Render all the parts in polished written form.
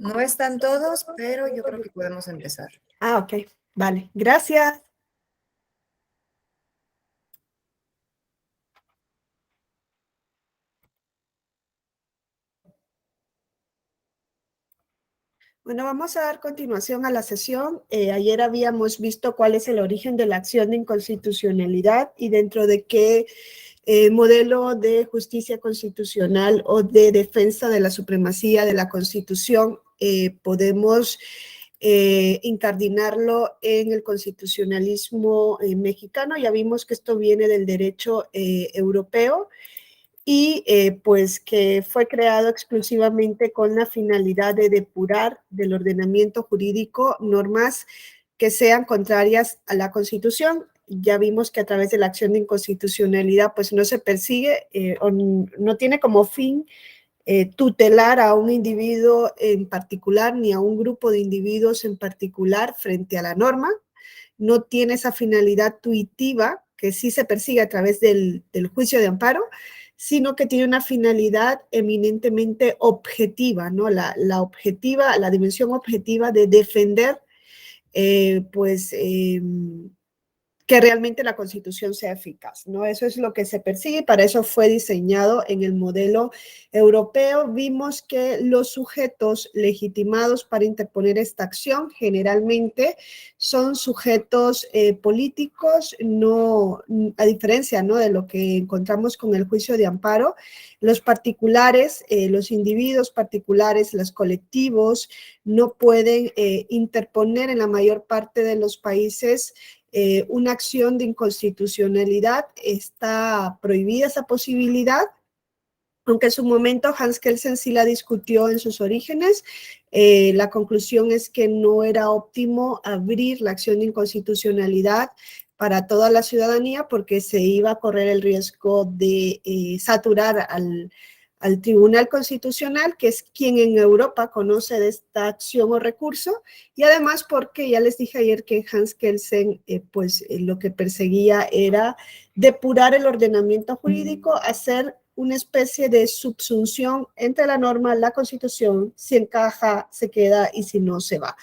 No están todos, pero yo creo que podemos empezar. Ah, ok. Vale. Gracias. Bueno, vamos a dar continuación a la sesión. Ayer habíamos visto cuál es el origen de la acción de inconstitucionalidad y dentro de qué modelo de justicia constitucional o de defensa de la supremacía de la Constitución podemos incardinarlo en el constitucionalismo mexicano. Ya vimos que esto viene del derecho europeo y pues que fue creado exclusivamente con la finalidad de depurar del ordenamiento jurídico normas que sean contrarias a la Constitución. Ya vimos que a través de la acción de inconstitucionalidad pues no se persigue o no tiene como fin tutelar a un individuo en particular ni a un grupo de individuos en particular frente a la norma, no tiene esa finalidad tuitiva que sí se persigue a través del juicio de amparo, sino que tiene una finalidad eminentemente objetiva, ¿no? La dimensión objetiva de defender, que realmente la Constitución sea eficaz, ¿no? Eso es lo que se persigue y para eso fue diseñado en el modelo europeo. Vimos que los sujetos legitimados para interponer esta acción generalmente son sujetos políticos, no, a diferencia, ¿no?, de lo que encontramos con el juicio de amparo. Los particulares, los individuos particulares, los colectivos, no pueden interponer en la mayor parte de los países una acción de inconstitucionalidad. Está prohibida esa posibilidad, aunque en su momento Hans Kelsen sí la discutió en sus orígenes. La conclusión es que no era óptimo abrir la acción de inconstitucionalidad para toda la ciudadanía porque se iba a correr el riesgo de saturar al Tribunal Constitucional, que es quien en Europa conoce de esta acción o recurso, y además porque ya les dije ayer que Hans Kelsen lo que perseguía era depurar el ordenamiento jurídico, hacer una especie de subsunción entre la norma, la Constitución, si encaja, se queda y si no, se va.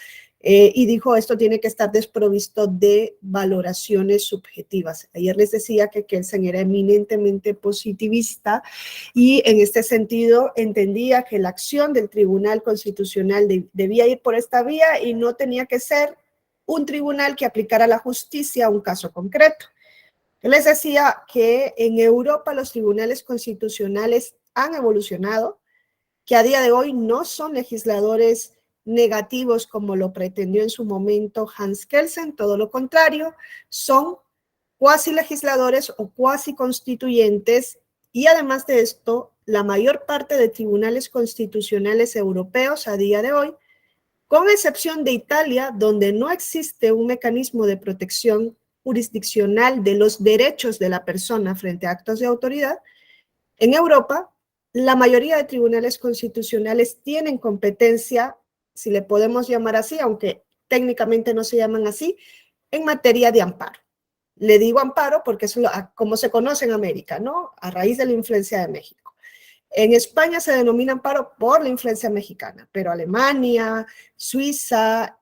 Y dijo, esto tiene que estar desprovisto de valoraciones subjetivas. Ayer les decía que Kelsen era eminentemente positivista y en este sentido entendía que la acción del Tribunal Constitucional debía ir por esta vía y no tenía que ser un tribunal que aplicara la justicia a un caso concreto. Yo les decía que en Europa los tribunales constitucionales han evolucionado, que a día de hoy no son legisladores negativos como lo pretendió en su momento Hans Kelsen, todo lo contrario, son cuasi legisladores o cuasi constituyentes, y además de esto, la mayor parte de tribunales constitucionales europeos a día de hoy, con excepción de Italia, donde no existe un mecanismo de protección jurisdiccional de los derechos de la persona frente a actos de autoridad, en Europa, la mayoría de tribunales constitucionales tienen competencia, si le podemos llamar así, aunque técnicamente no se llaman así, en materia de amparo. Le digo amparo porque es como se conoce en América, ¿no? A raíz de la influencia de México. En España se denomina amparo por la influencia mexicana, pero Alemania, Suiza,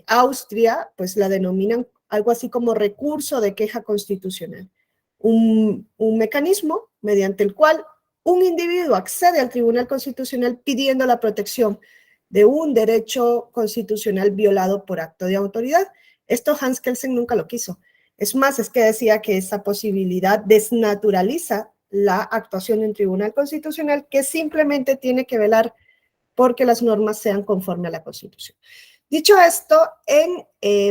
Austria, pues la denominan algo así como recurso de queja constitucional. Un mecanismo mediante el cual un individuo accede al Tribunal Constitucional pidiendo la protección de un derecho constitucional violado por acto de autoridad. Esto Hans Kelsen nunca lo quiso. Es más, es que decía que esa posibilidad desnaturaliza la actuación de un Tribunal Constitucional que simplemente tiene que velar porque las normas sean conforme a la Constitución. Dicho esto, en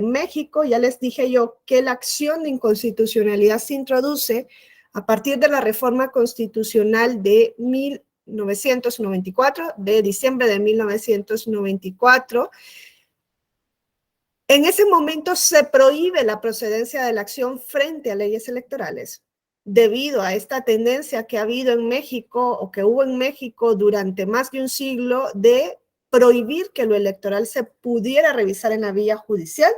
México ya les dije yo que la acción de inconstitucionalidad se introduce a partir de la reforma constitucional de 1994, de diciembre de 1994. En ese momento se prohíbe la procedencia de la acción frente a leyes electorales debido a esta tendencia que ha habido en México o que hubo en México durante más de un siglo de prohibir que lo electoral se pudiera revisar en la vía judicial.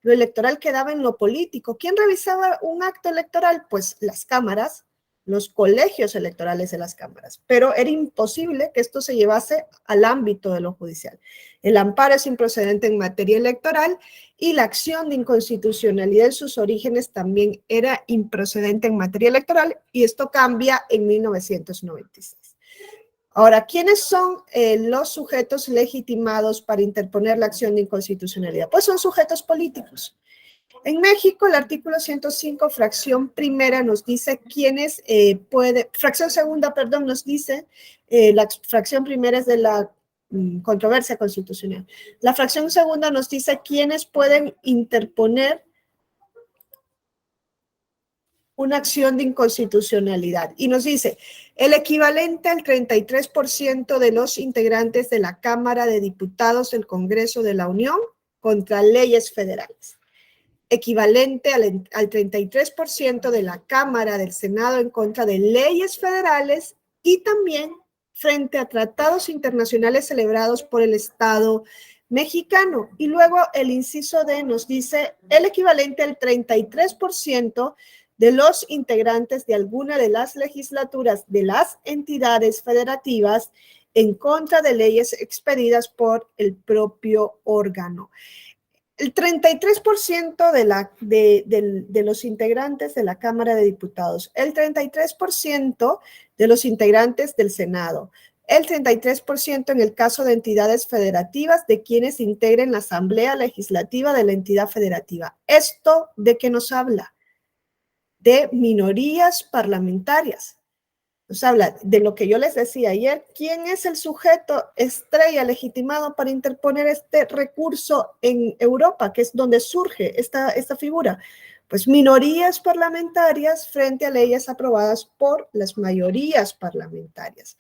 Lo electoral quedaba en lo político. ¿Quién revisaba un acto electoral? Pues las cámaras, los colegios electorales de las cámaras, pero era imposible que esto se llevase al ámbito de lo judicial. El amparo es improcedente en materia electoral y la acción de inconstitucionalidad en sus orígenes también era improcedente en materia electoral, y esto cambia en 1996. Ahora, ¿quiénes son los sujetos legitimados para interponer la acción de inconstitucionalidad? Pues son sujetos políticos. En México, el artículo 105, fracción primera, nos dice quiénes fracción segunda, perdón, nos dice, la fracción primera es de la controversia constitucional. La fracción segunda nos dice quiénes pueden interponer una acción de inconstitucionalidad. Y nos dice, el equivalente al 33% de los integrantes de la Cámara de Diputados del Congreso de la Unión contra leyes federales. Equivalente al 33% de la Cámara del Senado en contra de leyes federales y también frente a tratados internacionales celebrados por el Estado mexicano. Y luego el inciso D nos dice el equivalente al 33% de los integrantes de alguna de las legislaturas de las entidades federativas en contra de leyes expedidas por el propio órgano. El 33% de los integrantes de la Cámara de Diputados, el 33% de los integrantes del Senado, el 33% en el caso de entidades federativas de quienes integren la Asamblea Legislativa de la entidad federativa. ¿Esto de qué nos habla? De minorías parlamentarias. Nos habla de lo que yo les decía ayer. ¿Quién es el sujeto estrella legitimado para interponer este recurso en Europa, que es donde surge esta figura? Pues minorías parlamentarias frente a leyes aprobadas por las mayorías parlamentarias.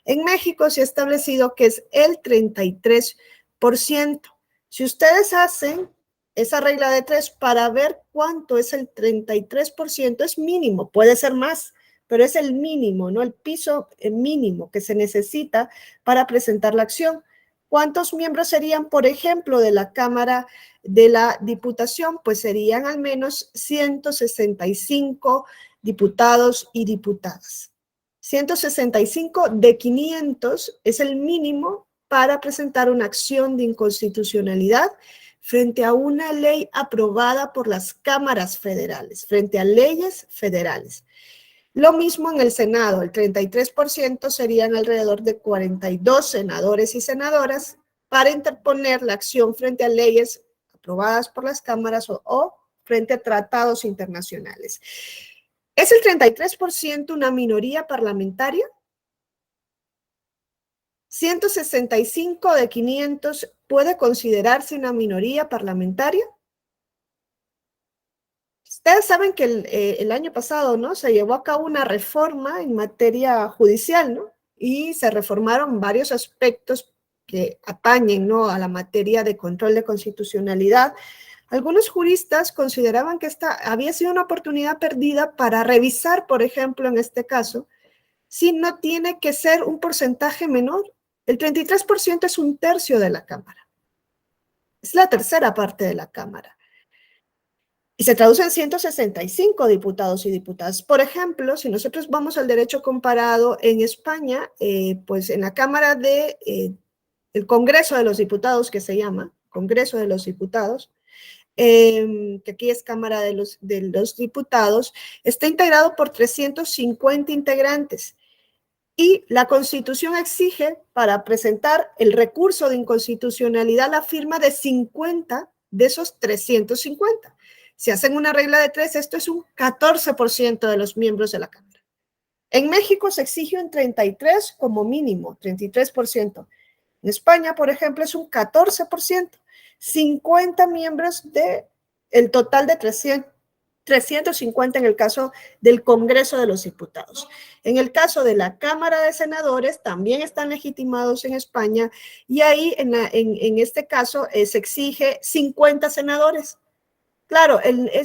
En México se ha establecido que es el 33%. Si ustedes hacen esa regla de 3 para ver cuánto es el 33%, es mínimo, puede ser más, pero es el mínimo, ¿no? El piso mínimo que se necesita para presentar la acción. ¿Cuántos miembros serían, por ejemplo, de la Cámara de la Diputación? Pues serían al menos 165 diputados y diputadas. 165 de 500 es el mínimo para presentar una acción de inconstitucionalidad frente a una ley aprobada por las cámaras federales, frente a leyes federales. Lo mismo en el Senado, el 33% serían alrededor de 42 senadores y senadoras para interponer la acción frente a leyes aprobadas por las cámaras o frente a tratados internacionales. ¿Es el 33% una minoría parlamentaria? 165 de 500 puede considerarse una minoría parlamentaria. Ustedes saben que el año pasado, ¿no?, se llevó a cabo una reforma en materia judicial, ¿no? Y se reformaron varios aspectos que atañen, ¿no?, a la materia de control de constitucionalidad. Algunos juristas consideraban que esta había sido una oportunidad perdida para revisar, por ejemplo, en este caso, si no tiene que ser un porcentaje menor. El 33% es un tercio de la Cámara. Es la tercera parte de la Cámara. Y se traduce en 165 diputados y diputadas. Por ejemplo, si nosotros vamos al derecho comparado en España, pues en la Cámara el Congreso de los Diputados, que se llama Congreso de los Diputados, que aquí es Cámara de los Diputados, está integrado por 350 integrantes. Y la Constitución exige para presentar el recurso de inconstitucionalidad la firma de 50 de esos 350. Si hacen una regla de 3, esto es un 14% de los miembros de la Cámara. En México se exige un 33 como mínimo, 33%. En España, por ejemplo, es un 14%. 50 miembros del total de 350 en el caso del Congreso de los Diputados. En el caso de la Cámara de Senadores, también están legitimados en España, y ahí en este caso se exige 50 senadores. Claro,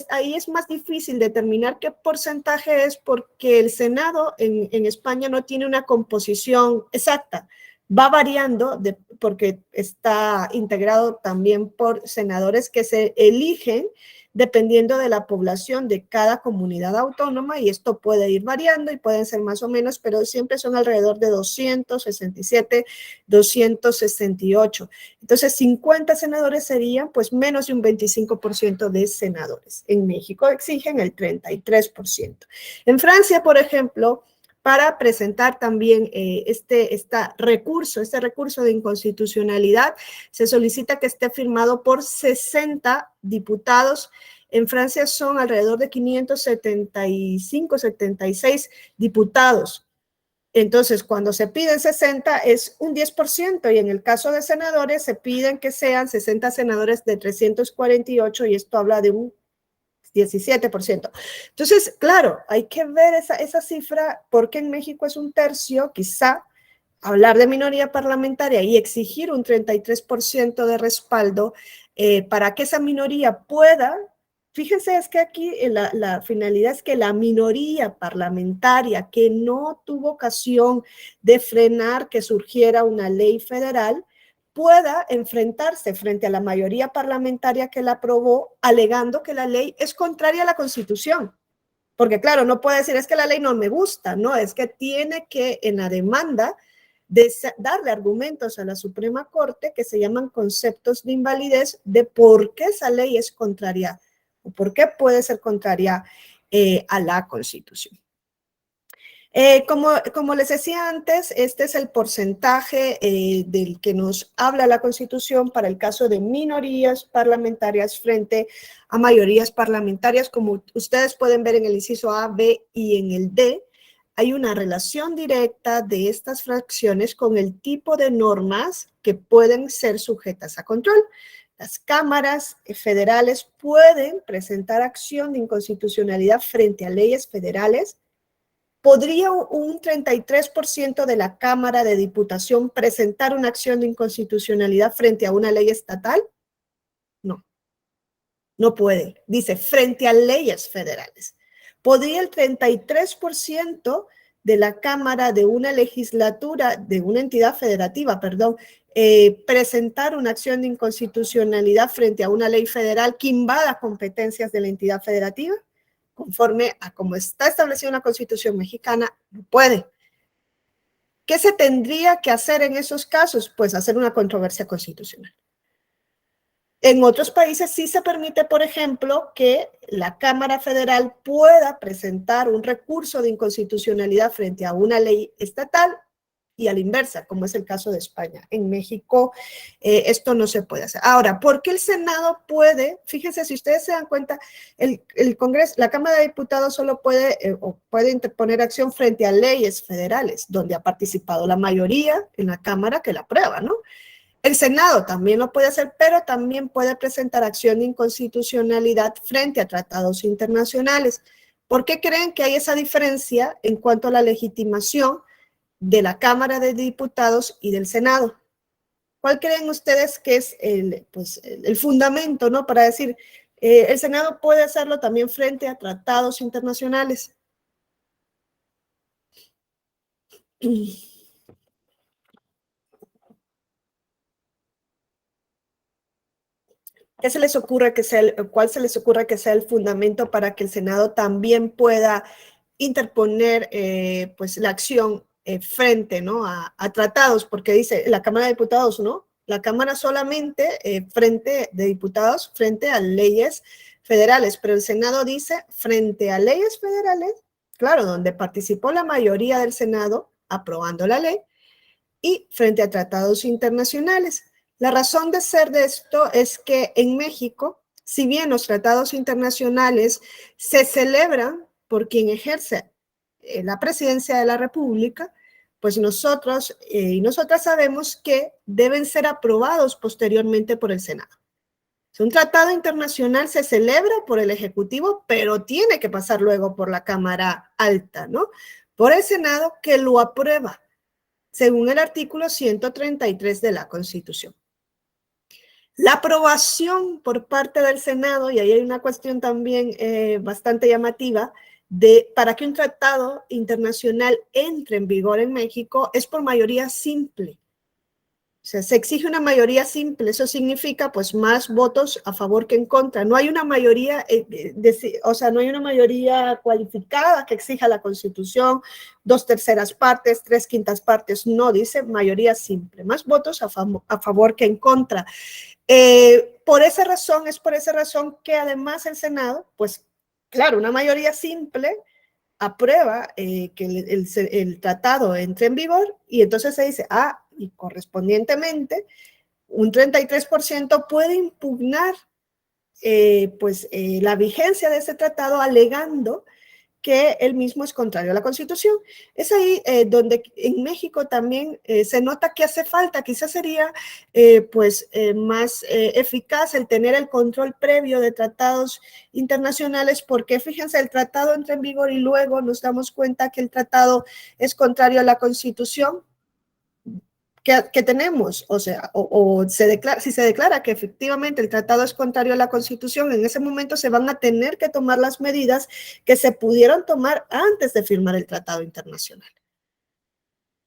ahí es más difícil determinar qué porcentaje es porque el Senado en España no tiene una composición exacta. Va variando porque está integrado también por senadores que se eligen dependiendo de la población de cada comunidad autónoma, y esto puede ir variando y pueden ser más o menos, pero siempre son alrededor de 267, 268. Entonces, 50 senadores serían pues menos de un 25% de senadores. En México exigen el 33%. En Francia, por ejemplo, para presentar también este recurso de inconstitucionalidad, se solicita que esté firmado por 60 diputados. En Francia son alrededor de 575, 76 diputados. Entonces, cuando se piden 60 es un 10%, y en el caso de senadores se piden que sean 60 senadores de 348, y esto habla de un 17%. Entonces, claro, hay que ver esa cifra, porque en México es un tercio, quizá hablar de minoría parlamentaria y exigir un 33% de respaldo para que esa minoría pueda. Fíjense, es que aquí la finalidad es que la minoría parlamentaria que no tuvo ocasión de frenar que surgiera una ley federal pueda enfrentarse frente a la mayoría parlamentaria que la aprobó, alegando que la ley es contraria a la Constitución. Porque claro, no puede decir es que la ley no me gusta, no, es que tiene que en la demanda de darle argumentos a la Suprema Corte que se llaman conceptos de invalidez de por qué esa ley es contraria o por qué puede ser contraria a la Constitución. Como les decía antes, este es el porcentaje del que nos habla la Constitución para el caso de minorías parlamentarias frente a mayorías parlamentarias. Como ustedes pueden ver en el inciso A, B y en el D, hay una relación directa de estas fracciones con el tipo de normas que pueden ser sujetas a control. Las cámaras federales pueden presentar acción de inconstitucionalidad frente a leyes federales. ¿Podría un 33% de la Cámara de Diputación presentar una acción de inconstitucionalidad frente a una ley estatal? No, no puede. Dice, frente a leyes federales. ¿Podría el 33% de la Cámara de una legislatura, de una entidad federativa, presentar una acción de inconstitucionalidad frente a una ley federal que invada competencias de la entidad federativa? Conforme a cómo está establecida una Constitución mexicana, no puede. ¿Qué se tendría que hacer en esos casos? Pues hacer una controversia constitucional. En otros países sí se permite, por ejemplo, que la Cámara Federal pueda presentar un recurso de inconstitucionalidad frente a una ley estatal, y a la inversa, como es el caso de España. En México esto no se puede hacer. Ahora, ¿por qué el Senado puede? Fíjense, si ustedes se dan cuenta, el Congreso, la Cámara de Diputados solo puede interponer acción frente a leyes federales, donde ha participado la mayoría en la Cámara que la aprueba, ¿no? El Senado también lo puede hacer, pero también puede presentar acción de inconstitucionalidad frente a tratados internacionales. ¿Por qué creen que hay esa diferencia en cuanto a la legitimación de la Cámara de Diputados y del Senado? ¿Cuál creen ustedes que es el fundamento, ¿no? Para decir, el Senado puede hacerlo también frente a tratados internacionales. ¿Qué se les ocurre que sea cuál se les ocurre que sea el fundamento para que el Senado también pueda interponer pues la acción frente, ¿no? a tratados? Porque dice la Cámara de Diputados, ¿no? La Cámara solamente frente de diputados frente a leyes federales, pero el Senado dice frente a leyes federales, claro, donde participó la mayoría del Senado aprobando la ley, y frente a tratados internacionales. La razón de ser de esto es que en México, si bien los tratados internacionales se celebran por quien ejerce la presidencia de la República, pues nosotros y nosotras sabemos que deben ser aprobados posteriormente por el Senado. Si un tratado internacional se celebra por el Ejecutivo, pero tiene que pasar luego por la Cámara Alta, ¿no? Por el Senado, que lo aprueba, según el artículo 133 de la Constitución. La aprobación por parte del Senado, y ahí hay una cuestión también bastante llamativa, para que un tratado internacional entre en vigor en México es por mayoría simple. O sea, se exige una mayoría simple, eso significa pues más votos a favor que en contra. No hay una mayoría, o sea, no hay una mayoría cualificada que exija la Constitución, 2/3 partes, 3/5 partes, no, dice mayoría simple, más votos a favor que en contra. Por esa razón, es por esa razón que además el Senado, pues claro, una mayoría simple aprueba que el tratado entre en vigor y entonces se dice, y correspondientemente un 33% puede impugnar la vigencia de ese tratado alegando que él mismo es contrario a la Constitución. Es ahí donde en México también se nota que hace falta, quizás sería más eficaz el tener el control previo de tratados internacionales, porque fíjense, el tratado entra en vigor y luego nos damos cuenta que el tratado es contrario a la Constitución. ¿Qué tenemos? O sea, si se declara que efectivamente el tratado es contrario a la Constitución, en ese momento se van a tener que tomar las medidas que se pudieron tomar antes de firmar el tratado internacional.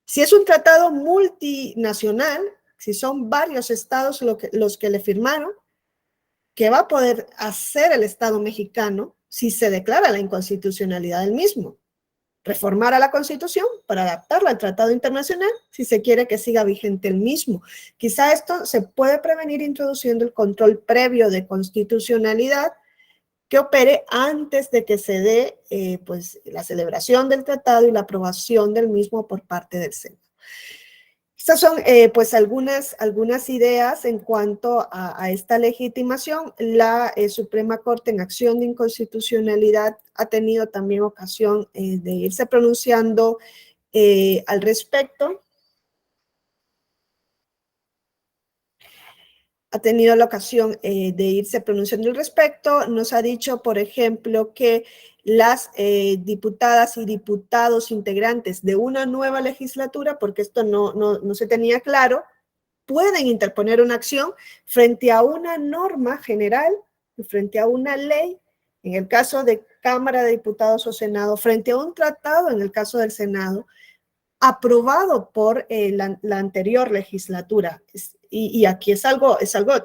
Si es un tratado multinacional, si son varios estados los que le firmaron, ¿qué va a poder hacer el Estado mexicano si se declara la inconstitucionalidad del mismo? Reformar a la Constitución para adaptarla al Tratado Internacional si se quiere que siga vigente el mismo. Quizá esto se puede prevenir introduciendo el control previo de constitucionalidad que opere antes de que se dé la celebración del tratado y la aprobación del mismo por parte del Senado. Estas son algunas ideas en cuanto a esta legitimación. La Suprema Corte en acción de inconstitucionalidad ha tenido también ocasión de irse pronunciando al respecto. Ha tenido la ocasión de irse pronunciando al respecto. Nos ha dicho, por ejemplo, que las diputadas y diputados integrantes de una nueva legislatura, porque esto no se tenía claro, pueden interponer una acción frente a una norma general, frente a una ley, en el caso de Cámara de Diputados o Senado, frente a un tratado, en el caso del Senado, aprobado por la anterior legislatura. Y aquí es algo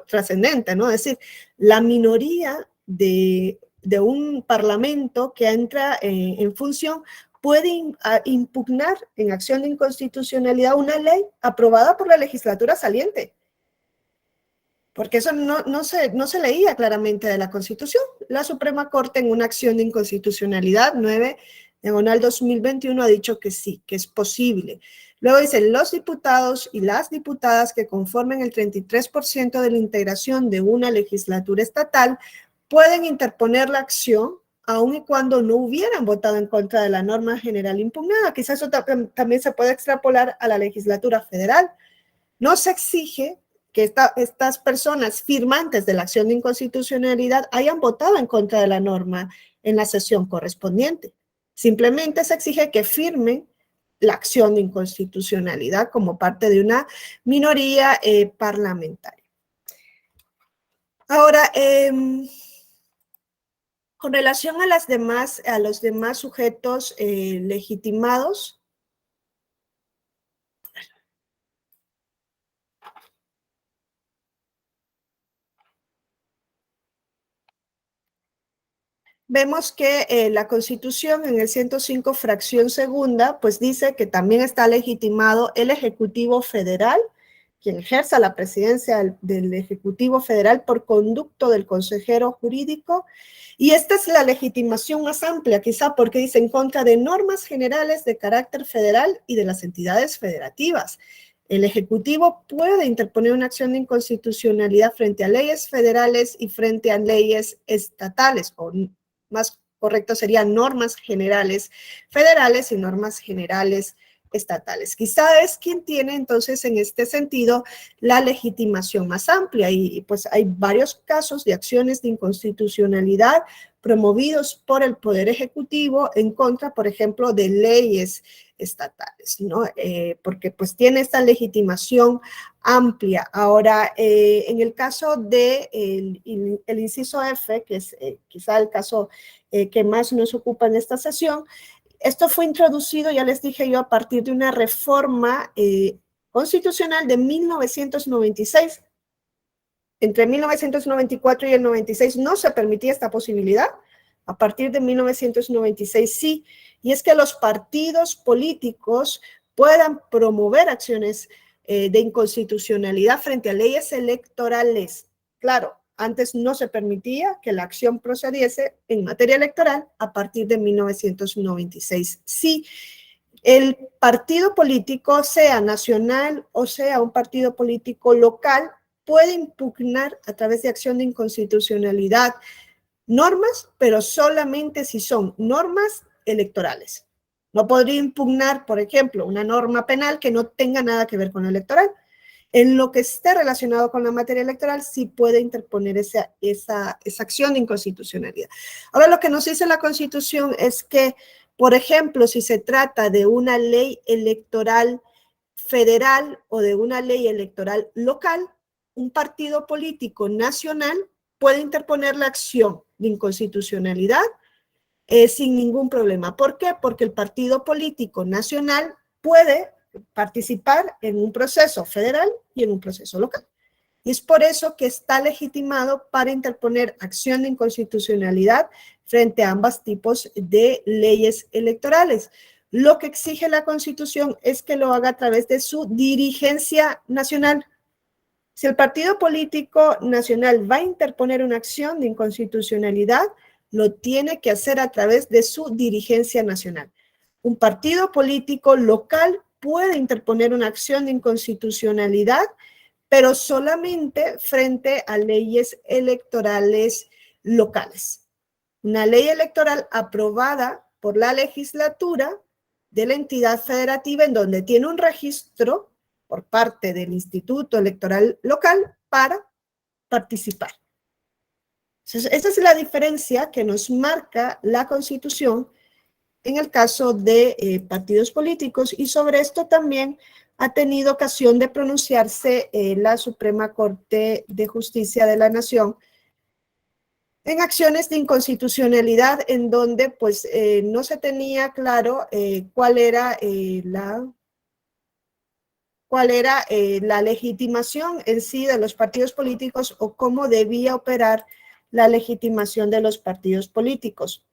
trascendente, ¿no? Es decir, la minoría de un parlamento que entra en función puede impugnar en acción de inconstitucionalidad una ley aprobada por la legislatura saliente. Porque eso no se leía claramente de la Constitución. La Suprema Corte en una acción de inconstitucionalidad 9/2021 ha dicho que sí, que es posible. Luego dicen, los diputados y las diputadas que conformen el 33% de la integración de una legislatura estatal pueden interponer la acción aun y cuando no hubieran votado en contra de la norma general impugnada. Quizás eso también se puede extrapolar a la legislatura federal. No se exige que estas personas firmantes de la acción de inconstitucionalidad hayan votado en contra de la norma en la sesión correspondiente. Simplemente se exige que firmen la acción de inconstitucionalidad como parte de una minoría parlamentaria. Ahora, con relación a los demás sujetos legitimados, vemos que la Constitución en el 105 fracción segunda, pues dice que también está legitimado el Ejecutivo Federal, quien ejerza la presidencia del Ejecutivo Federal por conducto del consejero jurídico, y esta es la legitimación más amplia, quizá porque dice en contra de normas generales de carácter federal y de las entidades federativas. El Ejecutivo puede interponer una acción de inconstitucionalidad frente a leyes federales y frente a leyes estatales, o más correcto sería normas generales federales y normas generales estatales. Quizá es quien tiene entonces en este sentido la legitimación más amplia y pues hay varios casos de acciones de inconstitucionalidad promovidos por el Poder Ejecutivo en contra, por ejemplo, de leyes estatales, ¿no? Porque pues tiene esta legitimación amplia. Ahora, en el caso de el inciso F, que es quizá el caso que más nos ocupa en esta sesión, esto fue introducido, ya les dije yo, a partir de una reforma constitucional de 1996. Entre 1994 y el 96 no se permitía esta posibilidad. A partir de 1996 sí. Y es que los partidos políticos puedan promover acciones de inconstitucionalidad frente a leyes electorales. Claro, antes no se permitía que la acción procediese en materia electoral. A partir de 1996 sí. El partido político, sea nacional o sea un partido político local, puede impugnar a través de acción de inconstitucionalidad normas, pero solamente si son normas electorales. No podría impugnar, por ejemplo, una norma penal que no tenga nada que ver con lo electoral. En lo que esté relacionado con la materia electoral, sí puede interponer esa acción de inconstitucionalidad. Ahora, lo que nos dice la Constitución es que, por ejemplo, si se trata de una ley electoral federal o de una ley electoral local, un partido político nacional puede interponer la acción de inconstitucionalidad sin ningún problema. ¿Por qué? Porque el partido político nacional puede participar en un proceso federal y en un proceso local. Y es por eso que está legitimado para interponer acción de inconstitucionalidad frente a ambos tipos de leyes electorales. Lo que exige la Constitución es que lo haga a través de su dirigencia nacional. Si el partido político nacional va a interponer una acción de inconstitucionalidad, lo tiene que hacer a través de su dirigencia nacional. Un partido político local puede interponer una acción de inconstitucionalidad, pero solamente frente a leyes electorales locales. Una ley electoral aprobada por la legislatura de la entidad federativa en donde tiene un registro por parte del Instituto Electoral Local para participar. Entonces, esa es la diferencia que nos marca la Constitución en el caso de partidos políticos, y sobre esto también ha tenido ocasión de pronunciarse la Suprema Corte de Justicia de la Nación en acciones de inconstitucionalidad en donde pues no se tenía claro cuál era la legitimación en sí de los partidos políticos o cómo debía operar la legitimación de los partidos políticos.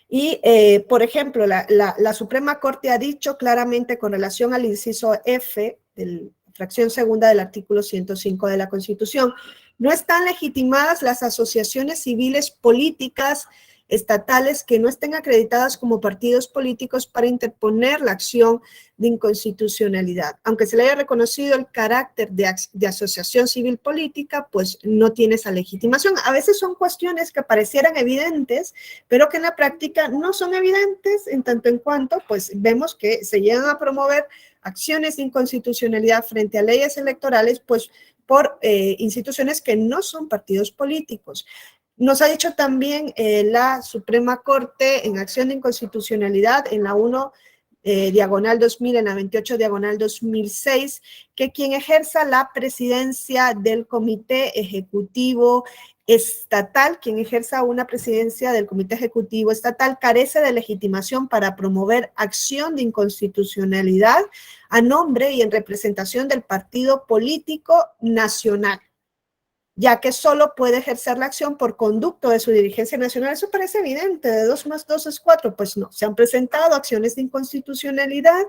Y, por ejemplo, la Suprema Corte ha dicho claramente con relación al inciso F de la fracción segunda del artículo 105 de la Constitución, no están legitimadas las asociaciones civiles políticas estatales que no estén acreditadas como partidos políticos para interponer la acción de inconstitucionalidad. Aunque se le haya reconocido el carácter de asociación civil política, pues no tiene esa legitimación. A veces son cuestiones que parecieran evidentes, pero que en la práctica no son evidentes en tanto en cuanto, pues vemos que se llegan a promover acciones de inconstitucionalidad frente a leyes electorales, pues por instituciones que no son partidos políticos. Nos ha dicho también la Suprema Corte en acción de inconstitucionalidad en la 1 diagonal 2000, en la 28 diagonal 2006, que quien ejerza la presidencia del Comité Ejecutivo Estatal, quien ejerza una presidencia del Comité Ejecutivo Estatal, carece de legitimación para promover acción de inconstitucionalidad a nombre y en representación del partido político nacional, ya que solo puede ejercer la acción por conducto de su dirigencia nacional. Eso parece evidente, de 2 más 2 es 4, pues no. Se han presentado acciones de inconstitucionalidad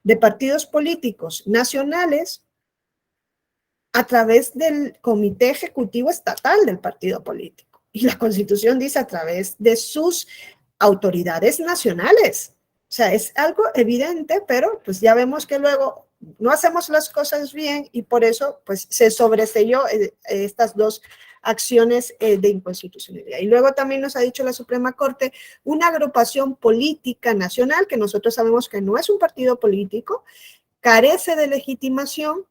de partidos políticos nacionales a través del Comité Ejecutivo Estatal del partido político. Y la Constitución dice a través de sus autoridades nacionales. O sea, es algo evidente, pero pues ya vemos que luego no hacemos las cosas bien y por eso pues se sobreseyó estas dos acciones de inconstitucionalidad. Y luego también nos ha dicho la Suprema Corte, una agrupación política nacional, que nosotros sabemos que no es un partido político, carece de legitimación.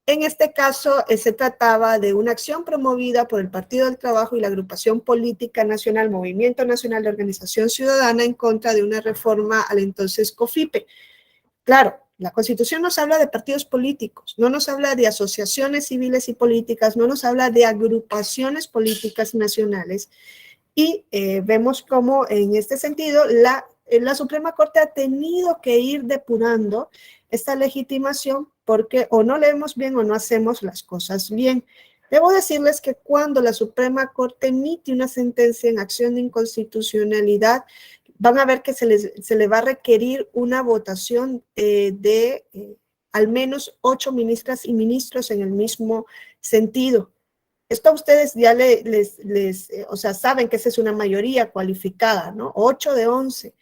En este caso se trataba de una acción promovida por el Partido del Trabajo y la agrupación política nacional, Movimiento Nacional de Organización Ciudadana, en contra de una reforma al entonces COFIPE. Claro, la Constitución nos habla de partidos políticos, no nos habla de asociaciones civiles y políticas, no nos habla de agrupaciones políticas nacionales. Y vemos cómo en este sentido la la Suprema Corte ha tenido que ir depurando esta legitimación porque o no leemos bien o no hacemos las cosas bien. Debo decirles que cuando la Suprema Corte emite una sentencia en acción de inconstitucionalidad, van a ver que se le va a requerir una votación de al menos 8 ministras y ministros en el mismo sentido. Esto a ustedes ya o sea, saben que esa es una mayoría cualificada, ¿no? 8 de 11.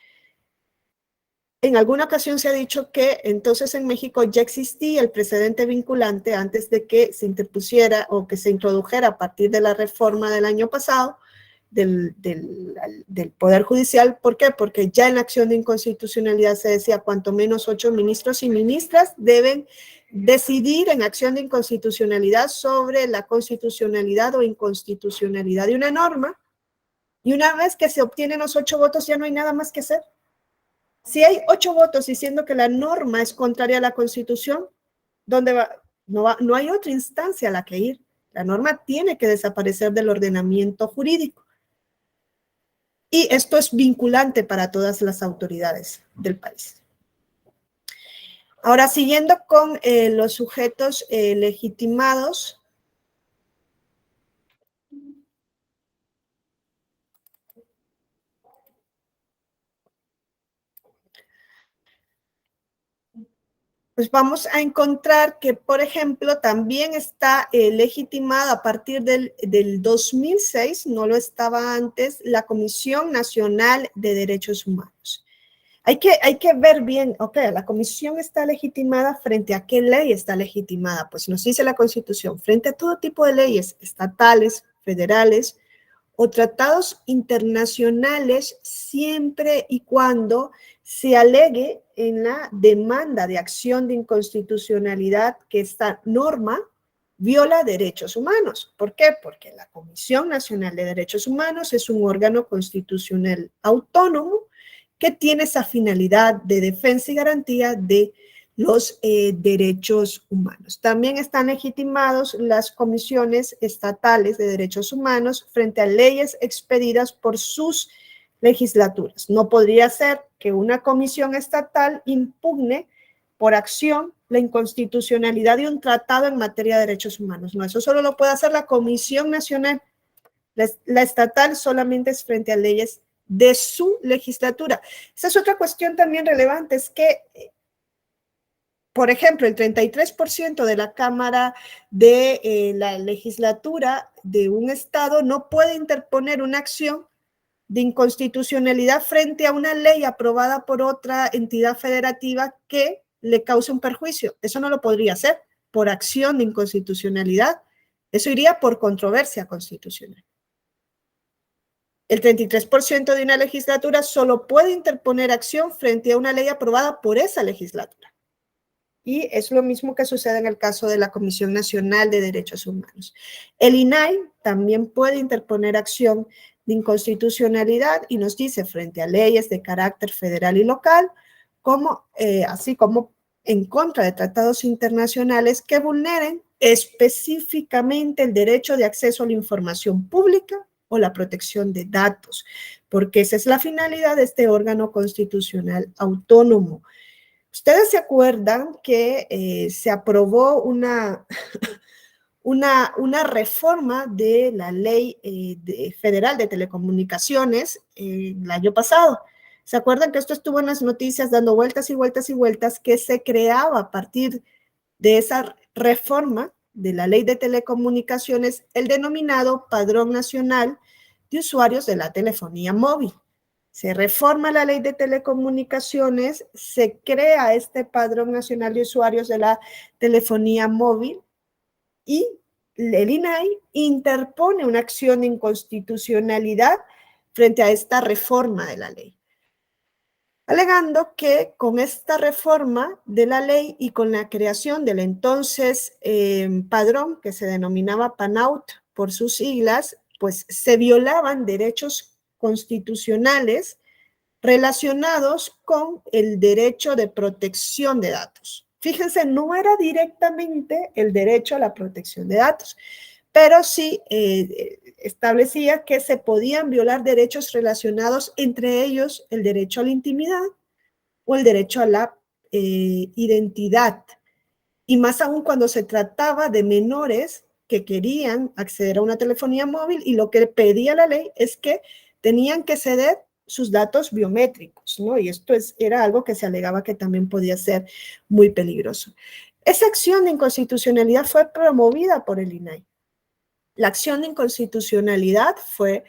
En alguna ocasión se ha dicho que entonces en México ya existía el precedente vinculante antes de que se interpusiera o que se introdujera a partir de la reforma del año pasado del Poder Judicial. ¿Por qué? Porque ya en la acción de inconstitucionalidad se decía cuanto menos 8 ministros y ministras deben decidir en acción de inconstitucionalidad sobre la constitucionalidad o inconstitucionalidad de una norma, y una vez que se obtienen los 8 votos ya no hay nada más que hacer. Si hay 8 votos diciendo que la norma es contraria a la Constitución, ¿dónde va? No hay otra instancia a la que ir. La norma tiene que desaparecer del ordenamiento jurídico. Y esto es vinculante para todas las autoridades del país. Ahora, siguiendo con los sujetos legitimados, pues vamos a encontrar que, por ejemplo, también está legitimada a partir del 2006, no lo estaba antes, la Comisión Nacional de Derechos Humanos. Hay que ver bien, ok, la comisión está legitimada frente a qué ley está legitimada. Pues nos dice la Constitución, frente a todo tipo de leyes estatales, federales o tratados internacionales, siempre y cuando se alegue en la demanda de acción de inconstitucionalidad que esta norma viola derechos humanos. ¿Por qué? Porque la Comisión Nacional de Derechos Humanos es un órgano constitucional autónomo que tiene esa finalidad de defensa y garantía de los derechos humanos. También están legitimados las comisiones estatales de derechos humanos frente a leyes expedidas por sus legislaturas. No podría ser que una comisión estatal impugne por acción la inconstitucionalidad de un tratado en materia de derechos humanos. No, eso solo lo puede hacer la Comisión Nacional. La estatal solamente es frente a leyes de su legislatura. Esa es otra cuestión también relevante, es que, por ejemplo, el 33% de la Cámara de la legislatura de un estado no puede interponer una acción de inconstitucionalidad frente a una ley aprobada por otra entidad federativa que le cause un perjuicio. Eso no lo podría hacer por acción de inconstitucionalidad. Eso iría por controversia constitucional. El 33% de una legislatura solo puede interponer acción frente a una ley aprobada por esa legislatura. Y es lo mismo que sucede en el caso de la Comisión Nacional de Derechos Humanos. El INAI también puede interponer acción de inconstitucionalidad y nos dice frente a leyes de carácter federal y local, así como en contra de tratados internacionales que vulneren específicamente el derecho de acceso a la información pública o la protección de datos, porque esa es la finalidad de este órgano constitucional autónomo. Ustedes se acuerdan que se aprobó una reforma de la ley federal de telecomunicaciones el año pasado. ¿Se acuerdan que esto estuvo en las noticias dando vueltas y vueltas y vueltas, que se creaba a partir de esa reforma de la ley de telecomunicaciones el denominado Padrón Nacional de Usuarios de la Telefonía Móvil? Se reforma la ley de telecomunicaciones, se crea este Padrón Nacional de Usuarios de la Telefonía Móvil y el INAI interpone una acción de inconstitucionalidad frente a esta reforma de la ley, alegando que con esta reforma de la ley y con la creación del entonces padrón, que se denominaba PANAUT por sus siglas, pues se violaban derechos constitucionales relacionados con el derecho de protección de datos. Fíjense, no era directamente el derecho a la protección de datos, pero sí establecía que se podían violar derechos relacionados, entre ellos el derecho a la intimidad o el derecho a la identidad, y más aún cuando se trataba de menores que querían acceder a una telefonía móvil, y lo que pedía la ley es que tenían que ceder sus datos biométricos, ¿no? Y esto era algo que se alegaba que también podía ser muy peligroso. Esa acción de inconstitucionalidad fue promovida por el INAI. La acción de inconstitucionalidad fue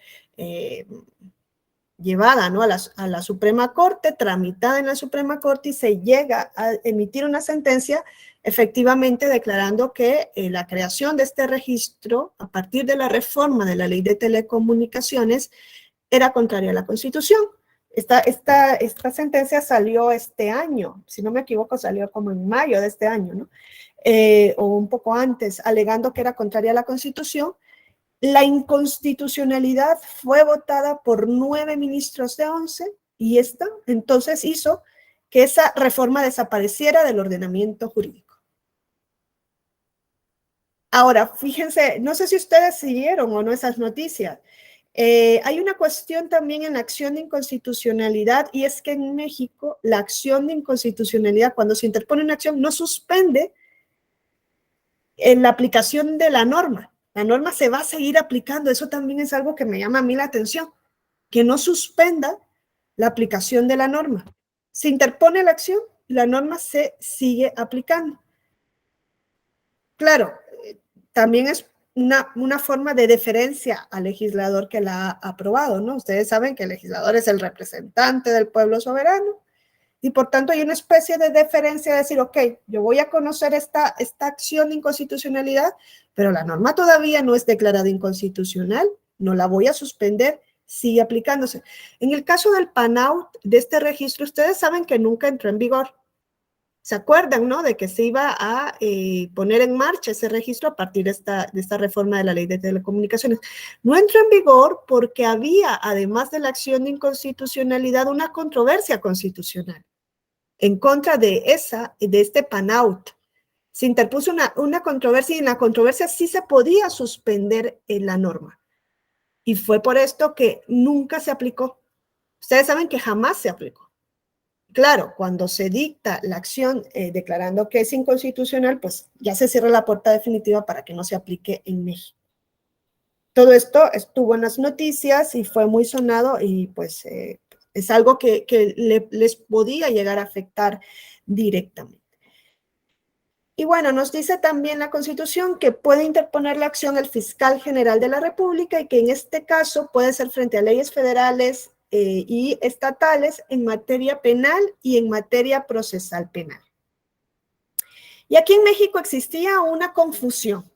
llevada, ¿no?, a la Suprema Corte, tramitada en la Suprema Corte, y se llega a emitir una sentencia efectivamente declarando que la creación de este registro a partir de la reforma de la Ley de Telecomunicaciones era contraria a la Constitución. Esta sentencia salió este año, si no me equivoco, salió como en mayo de este año, ¿no? O un poco antes, alegando que era contraria a la Constitución. La inconstitucionalidad fue votada por 9 ministros de 11, y esta entonces hizo que esa reforma desapareciera del ordenamiento jurídico. Ahora, fíjense, no sé si ustedes siguieron o no esas noticias. Hay una cuestión también en la acción de inconstitucionalidad, y es que en México la acción de inconstitucionalidad, cuando se interpone una acción, no suspende en la aplicación de la norma. La norma se va a seguir aplicando. Eso también es algo que me llama a mí la atención, que no suspenda la aplicación de la norma. Se interpone la acción y la norma se sigue aplicando. Claro, también es una forma de deferencia al legislador que la ha aprobado, ¿no? Ustedes saben que el legislador es el representante del pueblo soberano, y por tanto hay una especie de deferencia de decir, ok, yo voy a conocer esta acción de inconstitucionalidad, pero la norma todavía no es declarada inconstitucional, no la voy a suspender, sigue aplicándose. En el caso del PANAUT, de este registro, ustedes saben que nunca entró en vigor. ¿Se acuerdan, no?, de que se iba a poner en marcha ese registro a partir de esta reforma de la Ley de Telecomunicaciones. No entró en vigor porque había, además de la acción de inconstitucionalidad, una controversia constitucional en contra de este PANAUT. Se interpuso una controversia, y en la controversia sí se podía suspender la norma. Y fue por esto que nunca se aplicó. Ustedes saben que jamás se aplicó. Claro, cuando se dicta la acción declarando que es inconstitucional, pues ya se cierra la puerta definitiva para que no se aplique en México. Todo esto estuvo en las noticias y fue muy sonado, y pues es algo que les podía llegar a afectar directamente. Y bueno, nos dice también la Constitución que puede interponer la acción el fiscal general de la República, y que en este caso puede ser frente a leyes federales y estatales en materia penal y en materia procesal penal. Y aquí en México existía una confusión,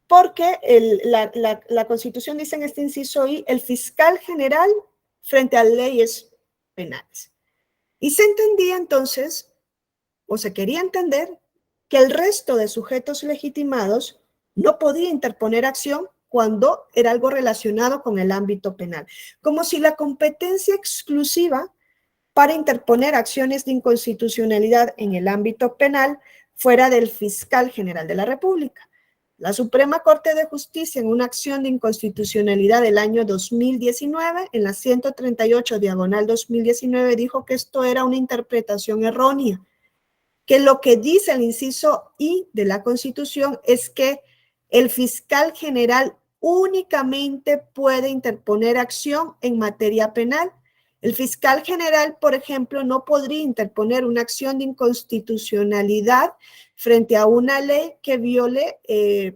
porque la Constitución dice en este inciso I, el fiscal general frente a leyes penales. Y se entendía entonces, o se quería entender, que el resto de sujetos legitimados no podía interponer acción cuando era algo relacionado con el ámbito penal, como si la competencia exclusiva para interponer acciones de inconstitucionalidad en el ámbito penal fuera del fiscal general de la República. La Suprema Corte de Justicia, en una acción de inconstitucionalidad del año 2019, en la 138/2019, dijo que esto era una interpretación errónea, que lo que dice el inciso I de la Constitución es que el fiscal general únicamente puede interponer acción en materia penal. El fiscal general, por ejemplo, no podría interponer una acción de inconstitucionalidad frente a una ley que viole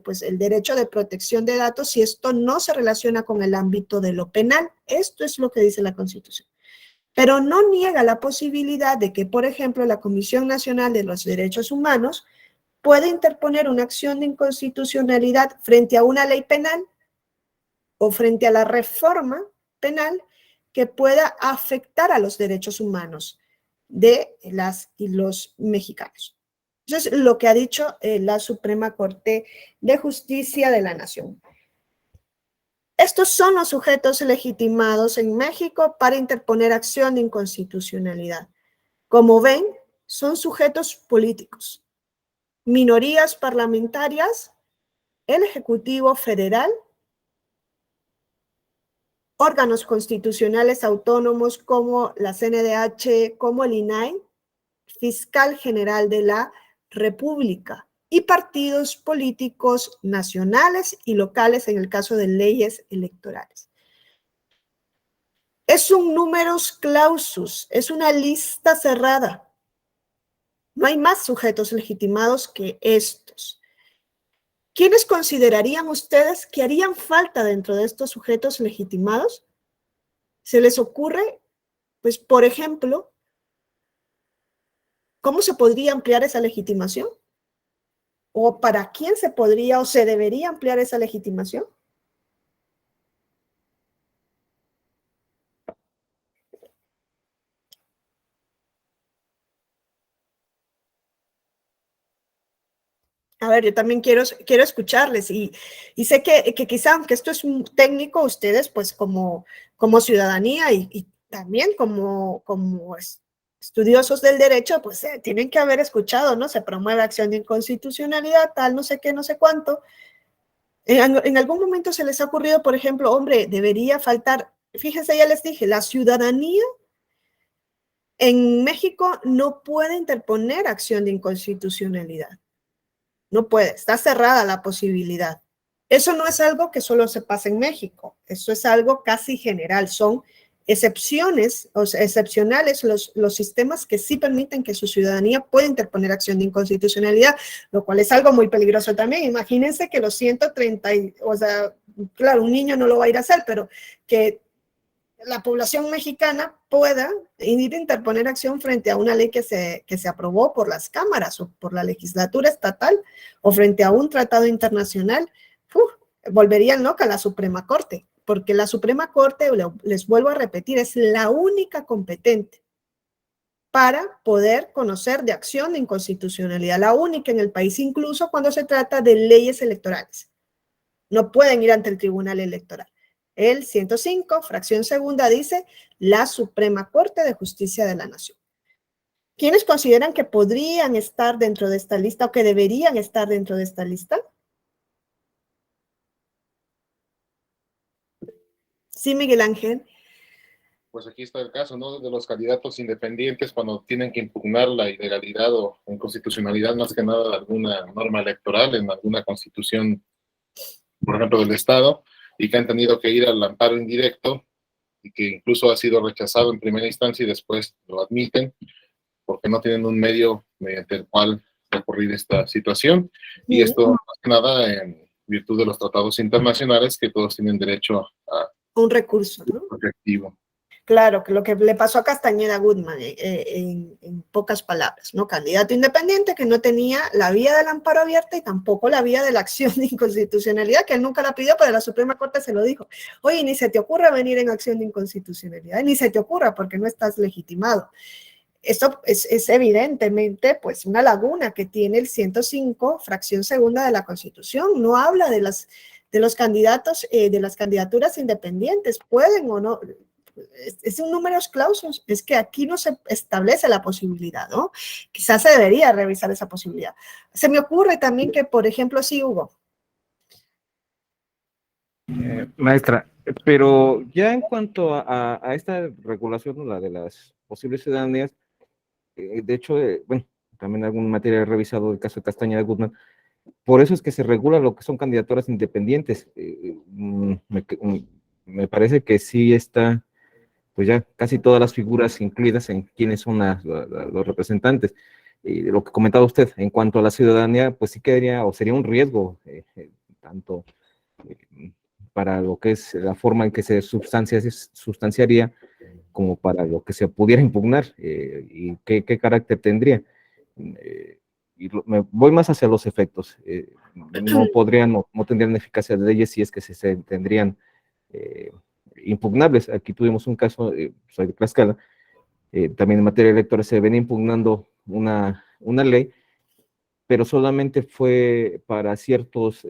pues el derecho de protección de datos, si esto no se relaciona con el ámbito de lo penal. Esto es lo que dice la Constitución. Pero no niega la posibilidad de que, por ejemplo, la Comisión Nacional de los Derechos Humanos puede interponer una acción de inconstitucionalidad frente a una ley penal o frente a la reforma penal que pueda afectar a los derechos humanos de las y los mexicanos. Eso es lo que ha dicho la Suprema Corte de Justicia de la Nación. Estos son los sujetos legitimados en México para interponer acción de inconstitucionalidad. Como ven, son sujetos políticos, minorías parlamentarias el Ejecutivo Federal, órganos constitucionales autónomos como la CNDH, como el INAI, Fiscal General de la República y partidos políticos nacionales y locales en el caso de leyes electorales. Es un numerus clausus, es una lista cerrada. No hay más sujetos legitimados que estos. ¿Quiénes considerarían ustedes que harían falta dentro de estos sujetos legitimados? ¿Se les ocurre? Pues, por ejemplo, ¿cómo se podría ampliar esa legitimación? ¿O para quién se podría o se debería ampliar esa legitimación? A ver, yo también quiero escucharles y sé que quizá, aunque esto es un técnico, ustedes pues como ciudadanía y también como estudiosos del derecho, pues tienen que haber escuchado, ¿no? Se promueve acción de inconstitucionalidad, tal, no sé qué, no sé cuánto. En algún momento se les ha ocurrido, por ejemplo, hombre, debería faltar, fíjense, ya les dije, la ciudadanía en México no puede interponer acción de inconstitucionalidad. No puede, está cerrada la posibilidad. Eso no es algo que solo se pasa en México, eso es algo casi general, son excepciones, o sea, excepcionales los sistemas que sí permiten que su ciudadanía pueda interponer acción de inconstitucionalidad, lo cual es algo muy peligroso también. Imagínense que los 130, o sea, claro, un niño no lo va a ir a hacer, pero que la población mexicana pueda ir a interponer acción frente a una ley que se aprobó por las cámaras o por la legislatura estatal o frente a un tratado internacional, volverían loca la Suprema Corte, porque la Suprema Corte, les vuelvo a repetir, es la única competente para poder conocer de acción de inconstitucionalidad, la única en el país, incluso cuando se trata de leyes electorales. No pueden ir ante el Tribunal Electoral. El 105, fracción segunda, dice la Suprema Corte de Justicia de la Nación. ¿Quiénes consideran que podrían estar dentro de esta lista o que deberían estar dentro de esta lista? Sí, Miguel Ángel. Pues aquí está el caso, ¿no? De los candidatos independientes cuando tienen que impugnar la ilegalidad o inconstitucionalidad, más que nada de alguna norma electoral en alguna constitución, por ejemplo, del Estado, y que han tenido que ir al amparo indirecto y que incluso ha sido rechazado en primera instancia y después lo admiten porque no tienen un medio mediante el cual recurrir esta situación. Y esto, más que nada, en virtud de los tratados internacionales que todos tienen derecho a un recurso, ¿no? Efectivo. Claro, que lo que le pasó a Castañeda Goodman, en pocas palabras, ¿no? Candidato independiente que no tenía la vía del amparo abierta y tampoco la vía de la acción de inconstitucionalidad, que él nunca la pidió, pero la Suprema Corte se lo dijo. Oye, ni se te ocurra venir en acción de inconstitucionalidad, ni se te ocurra porque no estás legitimado. Esto es evidentemente pues una laguna que tiene el 105, fracción segunda de la Constitución. No habla de los candidatos, de las candidaturas independientes, pueden o no. Es un números clausus, es que aquí no se establece la posibilidad, ¿no? Quizás se debería revisar esa posibilidad. Se me ocurre también que, por ejemplo, sí, Hugo. Maestra, pero ya en cuanto a esta regulación, la de las posibles ciudadanías, de hecho, bueno, también algún material he revisado el caso de Castañeda Guzmán, por eso es que se regula lo que son candidaturas independientes. Me parece que sí está, pues ya casi todas las figuras incluidas en quiénes son los representantes. Lo que comentaba usted, en cuanto a la ciudadanía, pues sí quedaría, o sería un riesgo, tanto para lo que es la forma en que se sustanciaría, como para lo que se pudiera impugnar, y qué carácter tendría. Me voy más hacia los efectos. No tendrían eficacia de leyes si es que se tendrían impugnables. Aquí tuvimos un caso, soy de Tlaxcala, también en materia electoral se venía impugnando una ley, pero solamente fue para ciertos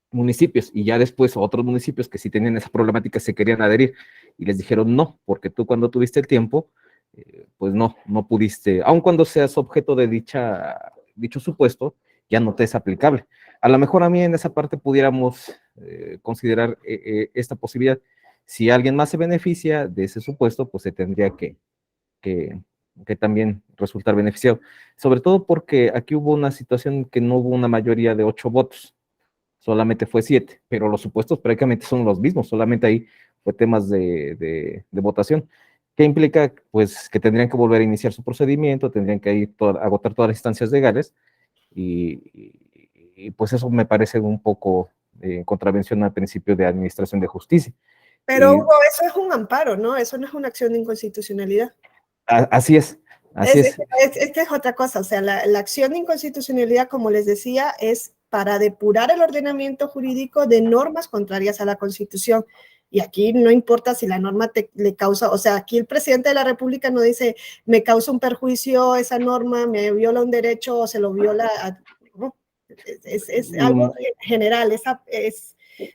municipios, y ya después otros municipios que sí tenían esa problemática se querían adherir, y les dijeron no, porque tú cuando tuviste el tiempo, pues no pudiste, aun cuando seas objeto de dicho supuesto, ya no te es aplicable. A lo mejor a mí en esa parte pudiéramos considerar esta posibilidad. Si alguien más se beneficia de ese supuesto, pues se tendría que también resultar beneficiado. Sobre todo porque aquí hubo una situación que no hubo una mayoría de 8 votos, solamente fue 7, pero los supuestos prácticamente son los mismos, solamente ahí fue temas de votación. ¿Qué implica? Pues que tendrían que volver a iniciar su procedimiento, tendrían que ir agotar todas las instancias legales, y pues eso me parece un poco en contravención al principio de administración de justicia. Pero Hugo, eso es un amparo, ¿no? Eso no es una acción de inconstitucionalidad. Así es, así es. Es que es otra cosa, o sea, la acción de inconstitucionalidad, como les decía, es para depurar el ordenamiento jurídico de normas contrarias a la Constitución. Y aquí no importa si la norma le causa, o sea, aquí el presidente de la República no dice, me causa un perjuicio esa norma, me viola un derecho o se lo viola. No, es algo general,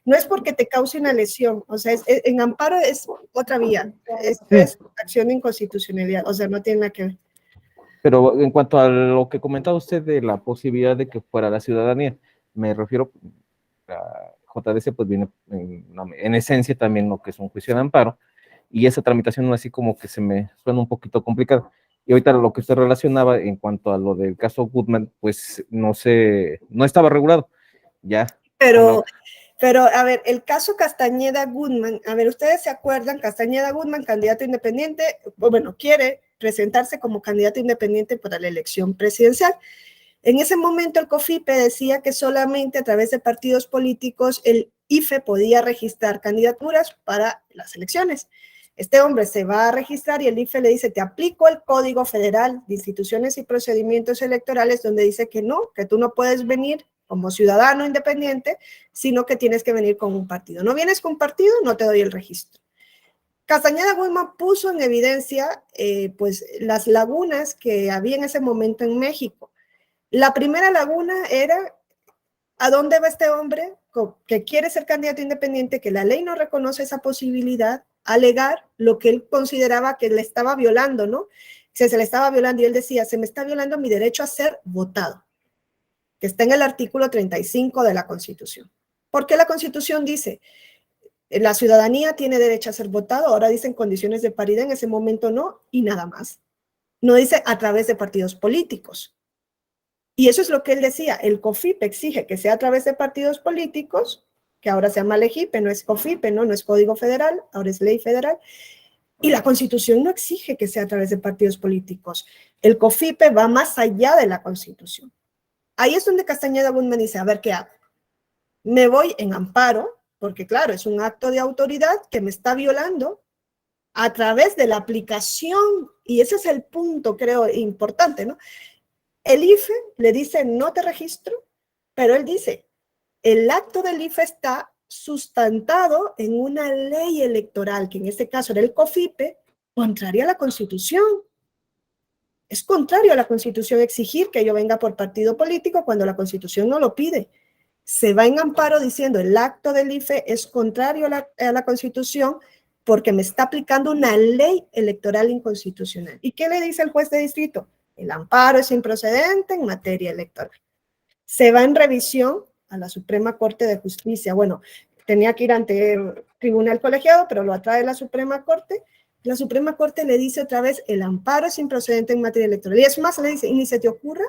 no es porque te cause una lesión, o sea, en amparo es otra vía, es acción de inconstitucionalidad, o sea, no tiene nada que ver. Pero en cuanto a lo que comentaba usted de la posibilidad de que fuera la ciudadanía, me refiero a JDC, pues viene en esencia también lo que es un juicio de amparo, y esa tramitación así como que se me suena un poquito complicada. Y ahorita lo que usted relacionaba en cuanto a lo del caso Goodman, pues no estaba regulado, ya. Pero, a ver, el caso Castañeda-Goodman, a ver, ¿ustedes se acuerdan? Castañeda-Goodman, candidato independiente, bueno, quiere presentarse como candidato independiente para la elección presidencial. En ese momento el COFIPE decía que solamente a través de partidos políticos el IFE podía registrar candidaturas para las elecciones. Este hombre se va a registrar y el IFE le dice, te aplico el Código Federal de Instituciones y Procedimientos Electorales, donde dice que no, que tú no puedes venir como ciudadano independiente, sino que tienes que venir con un partido. No vienes con partido, no te doy el registro. Castañeda-Goodman puso en evidencia pues, las lagunas que había en ese momento en México. La primera laguna era, ¿a dónde va este hombre que quiere ser candidato independiente, que la ley no reconoce esa posibilidad, alegar lo que él consideraba que le estaba violando, ¿no? Se le estaba violando y él decía, se me está violando mi derecho a ser votado, que está en el artículo 35 de la Constitución. ¿Por qué la Constitución dice? La ciudadanía tiene derecho a ser votado, ahora dicen condiciones de paridad, en ese momento no, y nada más. No dice a través de partidos políticos. Y eso es lo que él decía, el COFIPE exige que sea a través de partidos políticos, que ahora se llama LEGIPE, no es COFIPE, no es Código Federal, ahora es Ley Federal, y la Constitución no exige que sea a través de partidos políticos. El COFIPE va más allá de la Constitución. Ahí es donde Castañeda-Goodman dice, a ver, ¿qué hago? Me voy en amparo, porque claro, es un acto de autoridad que me está violando a través de la aplicación, y ese es el punto, creo, importante, ¿no? El IFE le dice, no te registro, pero él dice, el acto del IFE está sustentado en una ley electoral, que en este caso era el COFIPE, contraria a la Constitución. Es contrario a la Constitución exigir que yo venga por partido político cuando la Constitución no lo pide. Se va en amparo diciendo el acto del IFE es contrario a la Constitución porque me está aplicando una ley electoral inconstitucional. ¿Y qué le dice el juez de distrito? El amparo es improcedente en materia electoral. Se va en revisión a la Suprema Corte de Justicia. Bueno, tenía que ir ante el tribunal colegiado, pero lo atrae la Suprema Corte. La Suprema Corte le dice otra vez, el amparo es improcedente en materia electoral. Y es más, le dice, y ni se te ocurra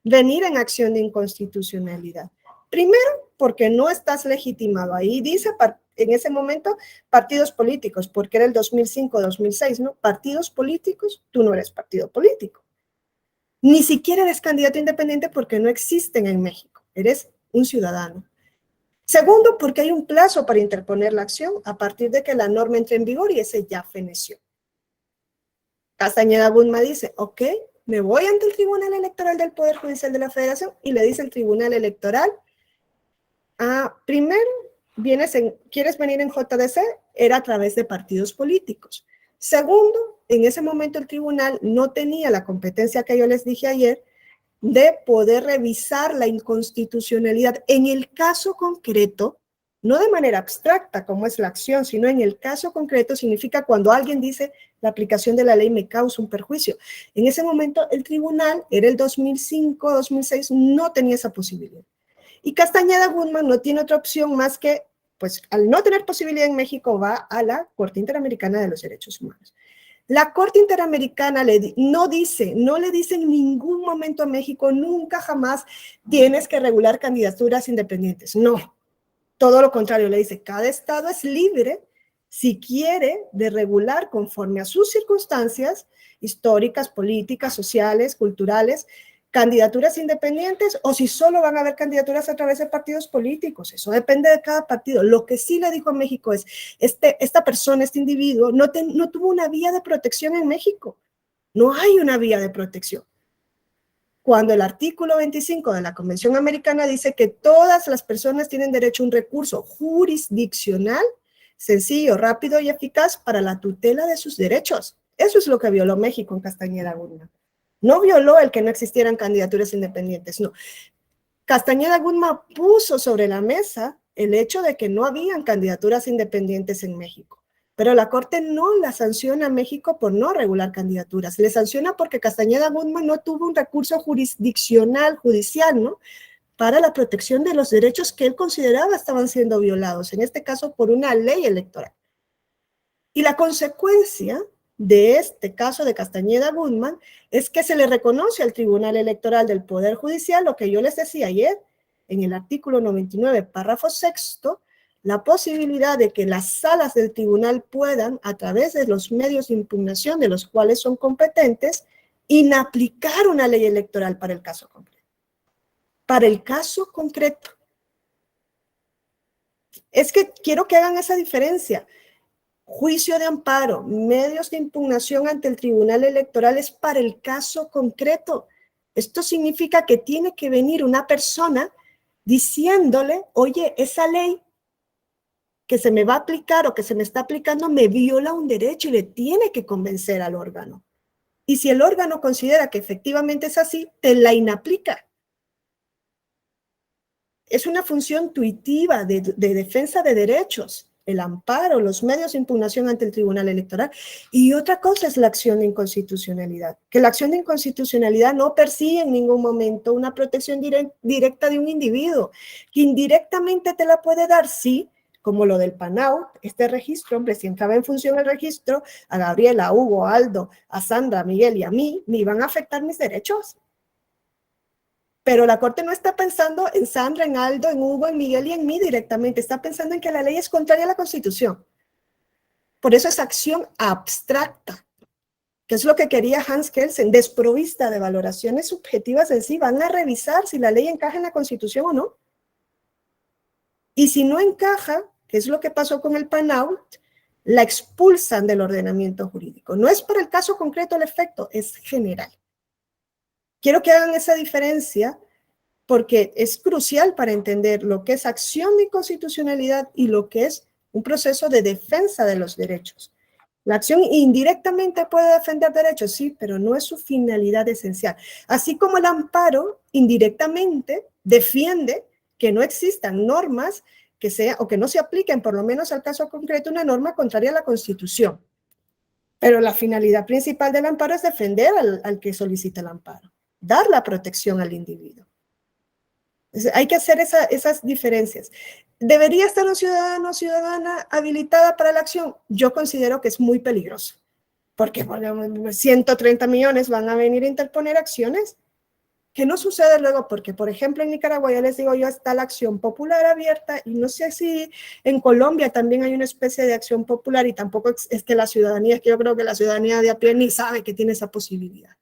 venir en acción de inconstitucionalidad. Primero, porque no estás legitimado. Ahí dice, en ese momento, partidos políticos, porque era el 2005-2006, ¿no? Partidos políticos, tú no eres partido político. Ni siquiera eres candidato independiente porque no existen en México. Eres un ciudadano. Segundo, porque hay un plazo para interponer la acción a partir de que la norma entre en vigor y ese ya feneció. Castañeda-Goodman dice, ok, me voy ante el Tribunal Electoral del Poder Judicial de la Federación y le dice el Tribunal Electoral, primero, ¿quieres venir en JDC? Era a través de partidos políticos. Segundo, en ese momento el tribunal no tenía la competencia que yo les dije ayer de poder revisar la inconstitucionalidad en el caso concreto, no de manera abstracta como es la acción, sino en el caso concreto significa cuando alguien dice la aplicación de la ley me causa un perjuicio. En ese momento el tribunal, era el 2005, 2006, no tenía esa posibilidad. Y Castañeda Guzmán no tiene otra opción más que, pues al no tener posibilidad en México, va a la Corte Interamericana de los Derechos Humanos. La Corte Interamericana no le dice en ningún momento a México, nunca jamás tienes que regular candidaturas independientes. No, todo lo contrario, le dice, cada estado es libre si quiere de regular conforme a sus circunstancias históricas, políticas, sociales, culturales, candidaturas independientes o si solo van a haber candidaturas a través de partidos políticos. Eso depende de cada partido. Lo que sí le dijo a México es, esta persona, este individuo, no tuvo una vía de protección en México. No hay una vía de protección. Cuando el artículo 25 de la Convención Americana dice que todas las personas tienen derecho a un recurso jurisdiccional, sencillo, rápido y eficaz para la tutela de sus derechos. Eso es lo que violó México en Castañeda Guzmán. No violó el que no existieran candidaturas independientes, no. Castañeda Guzmán puso sobre la mesa el hecho de que no habían candidaturas independientes en México, pero la Corte no la sanciona a México por no regular candidaturas, le sanciona porque Castañeda Guzmán no tuvo un recurso jurisdiccional, judicial, ¿no?, para la protección de los derechos que él consideraba estaban siendo violados, en este caso por una ley electoral. Y la consecuencia de este caso de Castañeda Guzmán es que se le reconoce al Tribunal Electoral del Poder Judicial, lo que yo les decía ayer, en el artículo 99, párrafo sexto, la posibilidad de que las salas del tribunal puedan, a través de los medios de impugnación de los cuales son competentes, inaplicar una ley electoral para el caso concreto. Para el caso concreto. Es que quiero que hagan esa diferencia. Juicio de amparo, medios de impugnación ante el Tribunal Electoral es para el caso concreto. Esto significa que tiene que venir una persona diciéndole, oye, esa ley que se me va a aplicar o que se me está aplicando me viola un derecho y le tiene que convencer al órgano. Y si el órgano considera que efectivamente es así, te la inaplica. Es una función tuitiva de defensa de derechos. El amparo, los medios de impugnación ante el Tribunal Electoral. Y otra cosa es la acción de inconstitucionalidad, que la acción de inconstitucionalidad no persigue en ningún momento una protección directa de un individuo, que indirectamente te la puede dar, sí, como lo del PANAU, este registro, hombre, si entraba en función el registro, a Gabriela, a Hugo, a Aldo, a Sandra, a Miguel y a mí, me iban a afectar mis derechos. Pero la Corte no está pensando en Sandra, en Aldo, en Hugo, en Miguel y en mí directamente. Está pensando en que la ley es contraria a la Constitución. Por eso es acción abstracta, que es lo que quería Hans Kelsen, desprovista de valoraciones subjetivas en sí. Van a revisar si la ley encaja en la Constitución o no. Y si no encaja, que es lo que pasó con el PANAU, la expulsan del ordenamiento jurídico. No es para el caso concreto el efecto, es general. Quiero que hagan esa diferencia porque es crucial para entender lo que es acción de inconstitucionalidad y lo que es un proceso de defensa de los derechos. La acción indirectamente puede defender derechos, sí, pero no es su finalidad esencial. Así como el amparo indirectamente defiende que no existan normas que sea, o que no se apliquen, por lo menos al caso concreto, una norma contraria a la Constitución. Pero la finalidad principal del amparo es defender al que solicita el amparo. Dar la protección al individuo. Hay que hacer esas diferencias. ¿Debería estar un ciudadano o ciudadana habilitada para la acción? Yo considero que es muy peligroso, porque 130 millones van a venir a interponer acciones. ¿Qué no sucede luego? Porque, por ejemplo, en Nicaragua, ya les digo yo, está la acción popular abierta, y no sé si en Colombia también hay una especie de acción popular, y tampoco es que la ciudadanía, es que yo creo que la ciudadanía de a pie ni sabe que tiene esa posibilidad.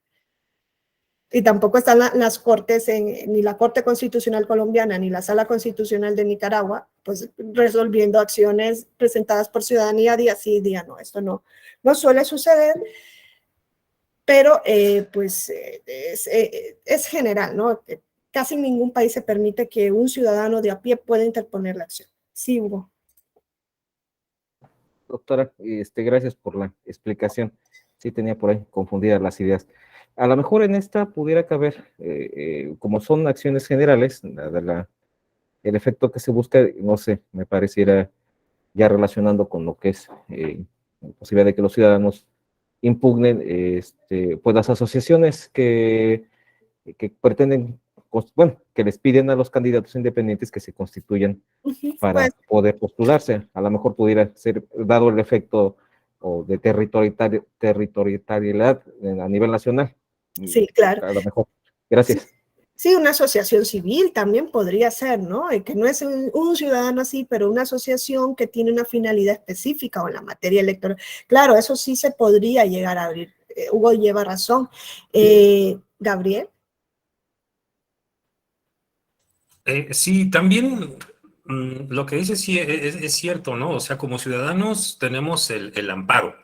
Y tampoco están las cortes, ni la Corte Constitucional Colombiana, ni la Sala Constitucional de Nicaragua, pues resolviendo acciones presentadas por ciudadanía día sí, día no. Esto no suele suceder, pero pues es general, ¿no? Casi en ningún país se permite que un ciudadano de a pie pueda interponer la acción. Sí, Hugo. Doctora, gracias por la explicación. Sí tenía por ahí confundidas las ideas. A lo mejor en esta pudiera caber, como son acciones generales, el efecto que se busca, no sé, me pareciera ya relacionando con lo que es la posibilidad de que los ciudadanos impugnen, pues las asociaciones que pretenden bueno, que les piden a los candidatos independientes que se constituyan para Pues, poder postularse. A lo mejor pudiera ser, dado el efecto o de territorialidad a nivel nacional. sí, claro. A lo mejor. Gracias. Sí, una asociación civil también podría ser, ¿no? Que no es un ciudadano así, pero una asociación que tiene una finalidad específica o en la materia electoral. Claro, eso sí se podría llegar a abrir. Hugo lleva razón. Gabriel. Sí, también lo que dice sí es cierto, ¿no? O sea, como ciudadanos tenemos el amparo,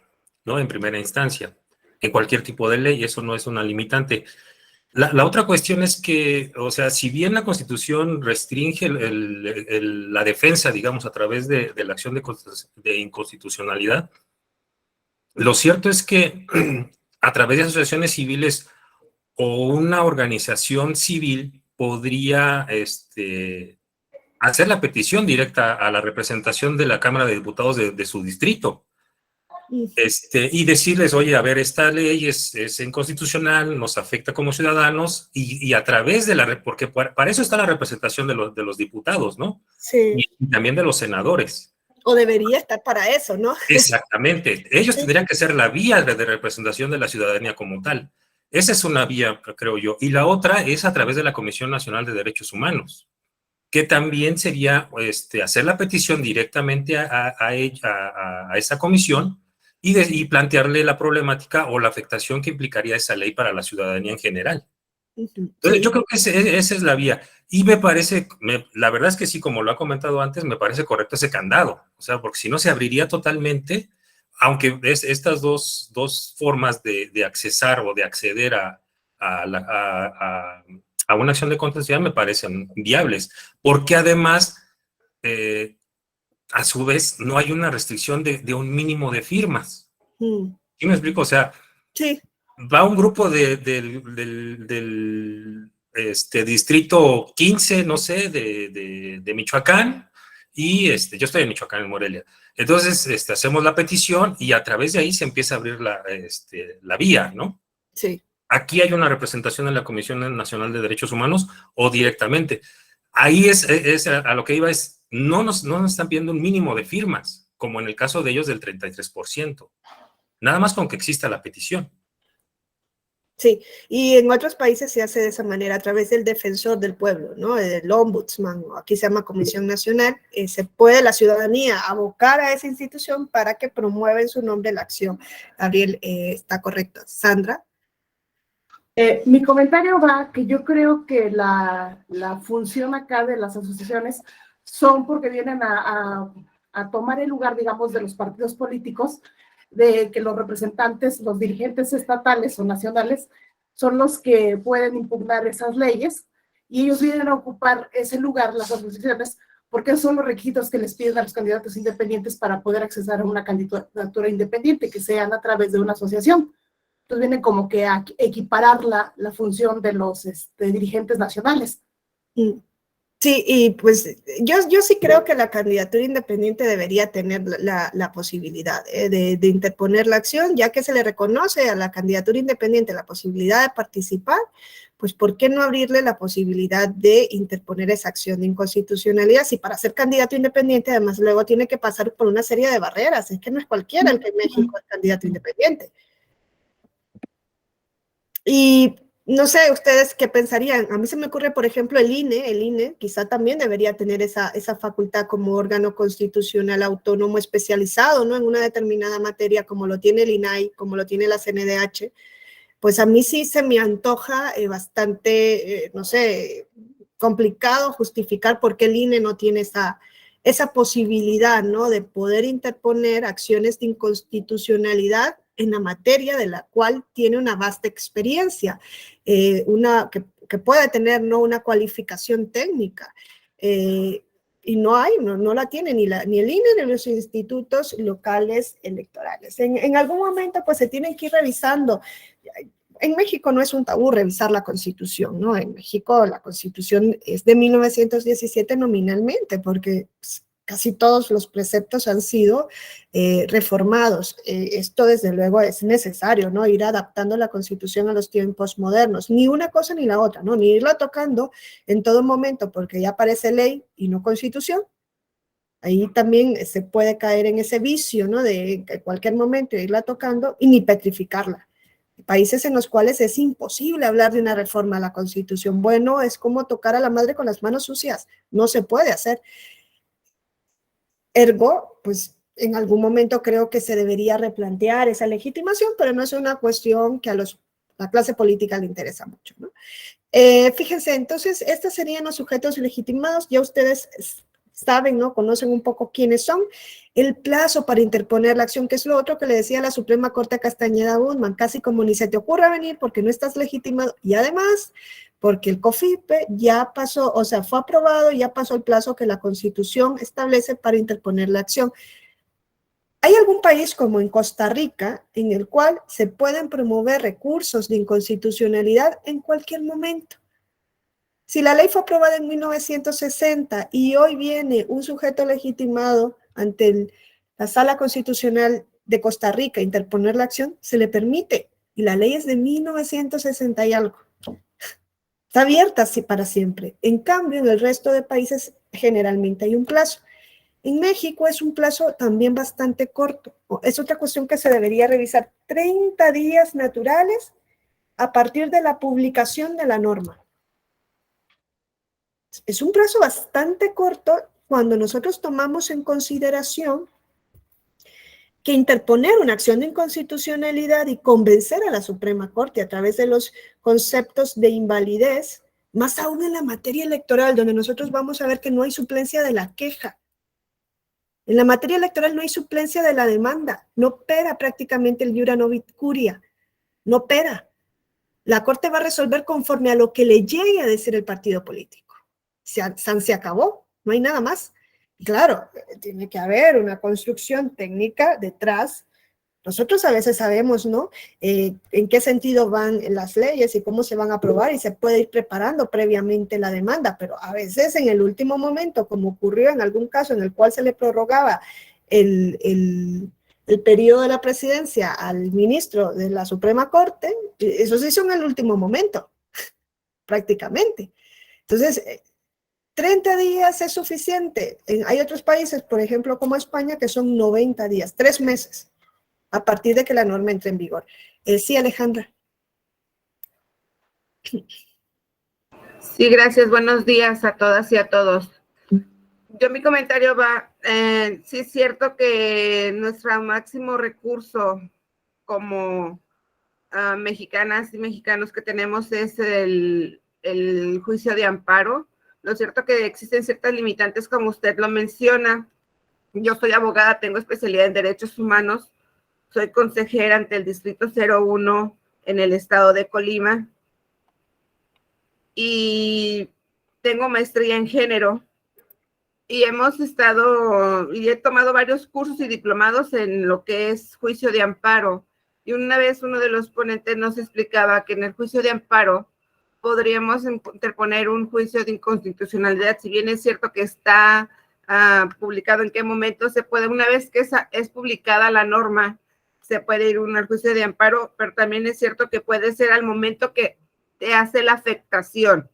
¿no? En primera instancia, en cualquier tipo de ley, eso no es una limitante. La otra cuestión es que, o sea, si bien la Constitución restringe la defensa, digamos, a través de la acción de inconstitucionalidad, lo cierto es que a través de asociaciones civiles o una organización civil podría hacer la petición directa a la representación de la Cámara de Diputados de su distrito. Y decirles, oye, a ver, esta ley es inconstitucional, nos afecta como ciudadanos, y a través de porque para eso está la representación de los diputados, ¿no? Sí. Y también de los senadores. O debería estar para eso, ¿no? Exactamente. Ellos tendrían que ser la vía de representación de la ciudadanía como tal. Esa es una vía, creo yo. Y la otra es a través de la Comisión Nacional de Derechos Humanos, que también sería hacer la petición directamente a esa comisión y plantearle la problemática o la afectación que implicaría esa ley para la ciudadanía en general. Entonces, yo creo que esa es la vía. Y me parece, la verdad es que sí, como lo ha comentado antes, me parece correcto ese candado. O sea, porque si no se abriría totalmente, aunque estas dos formas de accesar o de acceder a una acción de constitucionalidad me parecen viables. Porque además, a su vez, no hay una restricción de un mínimo de firmas. ¿Sí me explico? O sea, sí. Va un grupo del distrito 15, no sé, de Michoacán, y yo estoy en Michoacán, en Morelia. Entonces, hacemos la petición y a través de ahí se empieza a abrir la vía, ¿no? Sí. Aquí hay una representación en la Comisión Nacional de Derechos Humanos o directamente. Ahí es a lo que iba, no nos están pidiendo un mínimo de firmas, como en el caso de ellos del 33%. Nada más con que exista la petición. Sí, y en otros países se hace de esa manera, a través del defensor del pueblo, ¿no? El ombudsman, aquí se llama Comisión Nacional, se puede la ciudadanía abocar a esa institución para que promueva en su nombre la acción. Gabriel, está correcto. Sandra. Mi comentario va que yo creo que la función acá de las asociaciones son porque vienen a tomar el lugar, digamos, de los partidos políticos, de que los representantes, los dirigentes estatales o nacionales son los que pueden impugnar esas leyes y ellos vienen a ocupar ese lugar, las asociaciones, porque esos son los requisitos que les piden a los candidatos independientes para poder acceder a una candidatura independiente, que sean a través de una asociación. Entonces vienen como que a equiparar la función de los dirigentes nacionales. Sí, y pues yo sí creo que la candidatura independiente debería tener la posibilidad de interponer la acción, ya que se le reconoce a la candidatura independiente la posibilidad de participar, pues ¿por qué no abrirle la posibilidad de interponer esa acción de inconstitucionalidad? Si para ser candidato independiente además luego tiene que pasar por una serie de barreras, es que no es cualquiera el que en México es candidato independiente. Y no sé, ¿ustedes qué pensarían? A mí se me ocurre, por ejemplo, el INE quizá también debería tener esa facultad como órgano constitucional autónomo especializado, ¿no? En una determinada materia, como lo tiene el INAI, como lo tiene la CNDH. Pues a mí sí se me antoja bastante, no sé, complicado justificar por qué el INE no tiene esa posibilidad, ¿no? De poder interponer acciones de inconstitucionalidad en la materia de la cual tiene una vasta experiencia, que puede tener, ¿no?, una cualificación técnica. Y no la tiene ni el INE ni los institutos locales electorales. En algún momento, pues, se tienen que ir revisando. En México no es un tabú revisar la Constitución, ¿no? En México la Constitución es de 1917 nominalmente, porque casi todos los preceptos han sido reformados. Esto desde luego es necesario, ¿no? Ir adaptando la Constitución a los tiempos modernos. Ni una cosa ni la otra, ¿no? Ni irla tocando en todo momento porque ya parece ley y no Constitución. Ahí también se puede caer en ese vicio, ¿no? De en cualquier momento irla tocando y ni petrificarla. Países en los cuales es imposible hablar de una reforma a la Constitución. Bueno, es como tocar a la madre con las manos sucias. No se puede hacer. Ergo, pues en algún momento creo que se debería replantear esa legitimación, pero no es una cuestión que a la clase política le interesa mucho, ¿no? Fíjense, entonces, estos serían los sujetos legitimados. Ya ustedes saben, ¿no? Conocen un poco quiénes son. El plazo para interponer la acción, que es lo otro que le decía la Suprema Corte Castañeda Guzmán, casi como ni se te ocurra venir porque no estás legitimado, y además porque el COFIPE ya pasó, o sea, fue aprobado y ya pasó el plazo que la Constitución establece para interponer la acción. ¿Hay algún país como en Costa Rica en el cual se pueden promover recursos de inconstitucionalidad en cualquier momento? Si la ley fue aprobada en 1960 y hoy viene un sujeto legitimado ante la Sala Constitucional de Costa Rica a interponer la acción, se le permite. Y la ley es de 1960 y algo. Está abierta así para siempre. En cambio, en el resto de países generalmente hay un plazo. En México es un plazo también bastante corto. Es otra cuestión que se debería revisar. 30 días naturales a partir de la publicación de la norma. Es un plazo bastante corto cuando nosotros tomamos en consideración que interponer una acción de inconstitucionalidad y convencer a la Suprema Corte a través de los conceptos de invalidez, más aún en la materia electoral, donde nosotros vamos a ver que no hay suplencia de la queja. En la materia electoral no hay suplencia de la demanda, no opera prácticamente el iura novit curia, no opera. La Corte va a resolver conforme a lo que le llegue a decir el partido político. Se acabó, no hay nada más. Claro, tiene que haber una construcción técnica detrás. Nosotros a veces sabemos, ¿no? En qué sentido van las leyes y cómo se van a aprobar y se puede ir preparando previamente la demanda, pero a veces en el último momento, como ocurrió en algún caso en el cual se le prorrogaba el periodo de la presidencia al ministro de la Suprema Corte, eso se hizo en el último momento, prácticamente. Entonces, 30 días es suficiente. Hay otros países, por ejemplo, como España, que son 90 días, 3 meses, a partir de que la norma entre en vigor. Sí, Alejandra. Sí, gracias. Buenos días a todas y a todos. Mi comentario va, sí es cierto que nuestro máximo recurso como mexicanas y mexicanos que tenemos es el juicio de amparo. Lo cierto que existen ciertas limitantes, como usted lo menciona. Yo soy abogada, tengo especialidad en derechos humanos, soy consejera ante el Distrito 01 en el estado de Colima y tengo maestría en género y he tomado varios cursos y diplomados en lo que es juicio de amparo. Y una vez uno de los ponentes nos explicaba que en el juicio de amparo podríamos interponer un juicio de inconstitucionalidad, si bien es cierto que está publicado en qué momento se puede, una vez que es publicada la norma, se puede ir al juicio de amparo, pero también es cierto que puede ser al momento que te hace la afectación,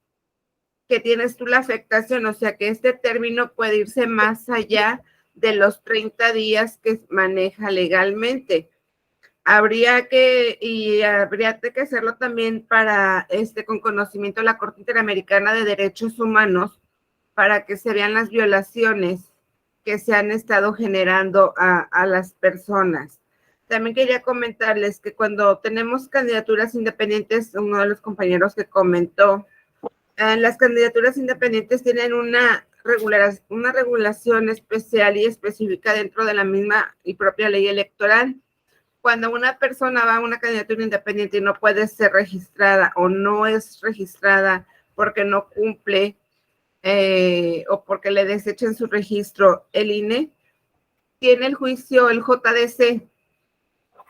que tienes tú la afectación, o sea que este término puede irse más allá de los 30 días que maneja legalmente. Habría que hacerlo también con conocimiento de la Corte Interamericana de Derechos Humanos para que se vean las violaciones que se han estado generando a las personas. También quería comentarles que cuando tenemos candidaturas independientes, uno de los compañeros que comentó, las candidaturas independientes tienen una regulación especial y específica dentro de la misma y propia ley electoral. Cuando una persona va a una candidatura independiente y no puede ser registrada o no es registrada porque no cumple o porque le desechen su registro el INE, tiene el juicio, el JDC,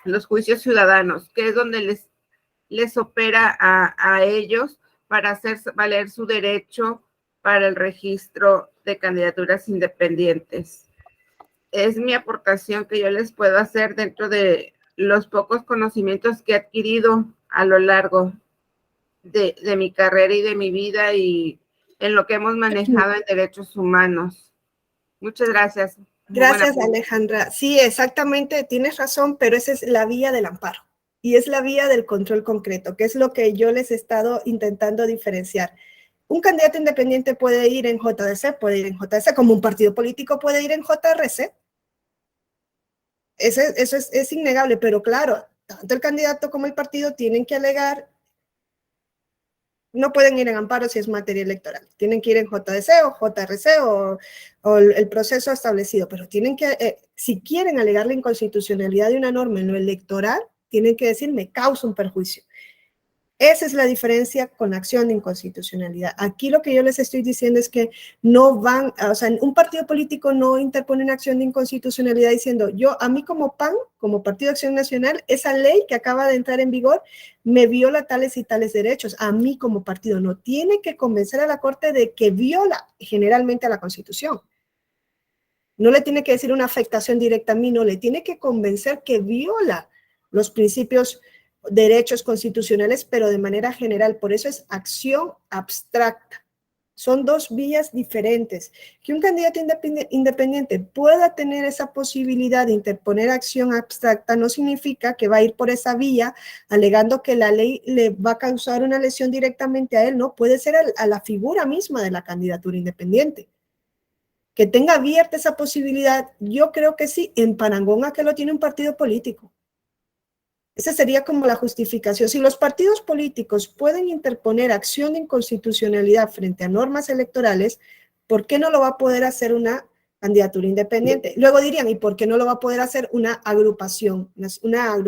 los juicios ciudadanos, que es donde les opera a ellos para hacer valer su derecho para el registro de candidaturas independientes. Es mi aportación que yo les puedo hacer dentro de los pocos conocimientos que he adquirido a lo largo de mi carrera y de mi vida y en lo que hemos manejado en derechos humanos. Muchas gracias. Gracias, Alejandra. Sí, exactamente, tienes razón, pero esa es la vía del amparo y es la vía del control concreto, que es lo que yo les he estado intentando diferenciar. Un candidato independiente puede ir en JDC, puede ir en JDC, como un partido político puede ir en JRC. Eso es innegable, pero claro, tanto el candidato como el partido tienen que alegar. No pueden ir en amparo si es materia electoral. Tienen que ir en JDC o JRC o el proceso establecido, pero tienen que, si quieren alegar la inconstitucionalidad de una norma en lo electoral, tienen que decir, me causa un perjuicio. Esa es la diferencia con acción de inconstitucionalidad. Aquí lo que yo les estoy diciendo es que no van, o sea, un partido político no interpone una acción de inconstitucionalidad diciendo, a mí como PAN, como Partido de Acción Nacional, esa ley que acaba de entrar en vigor me viola tales y tales derechos. A mí como partido no tiene que convencer a la Corte de que viola generalmente a la Constitución. No le tiene que decir una afectación directa a mí, no, le tiene que convencer que viola los principios derechos constitucionales, pero de manera general. Por eso es acción abstracta. Son dos vías diferentes. Que un candidato independiente pueda tener esa posibilidad de interponer acción abstracta no significa que va a ir por esa vía alegando que la ley le va a causar una lesión directamente a él, no, puede ser a la figura misma de la candidatura independiente. Que tenga abierta esa posibilidad, yo creo que sí, en Parangón que lo tiene un partido político. Esa sería como la justificación. Si los partidos políticos pueden interponer acción de inconstitucionalidad frente a normas electorales, ¿por qué no lo va a poder hacer una candidatura independiente? Luego dirían, ¿y por qué no lo va a poder hacer una agrupación nacional?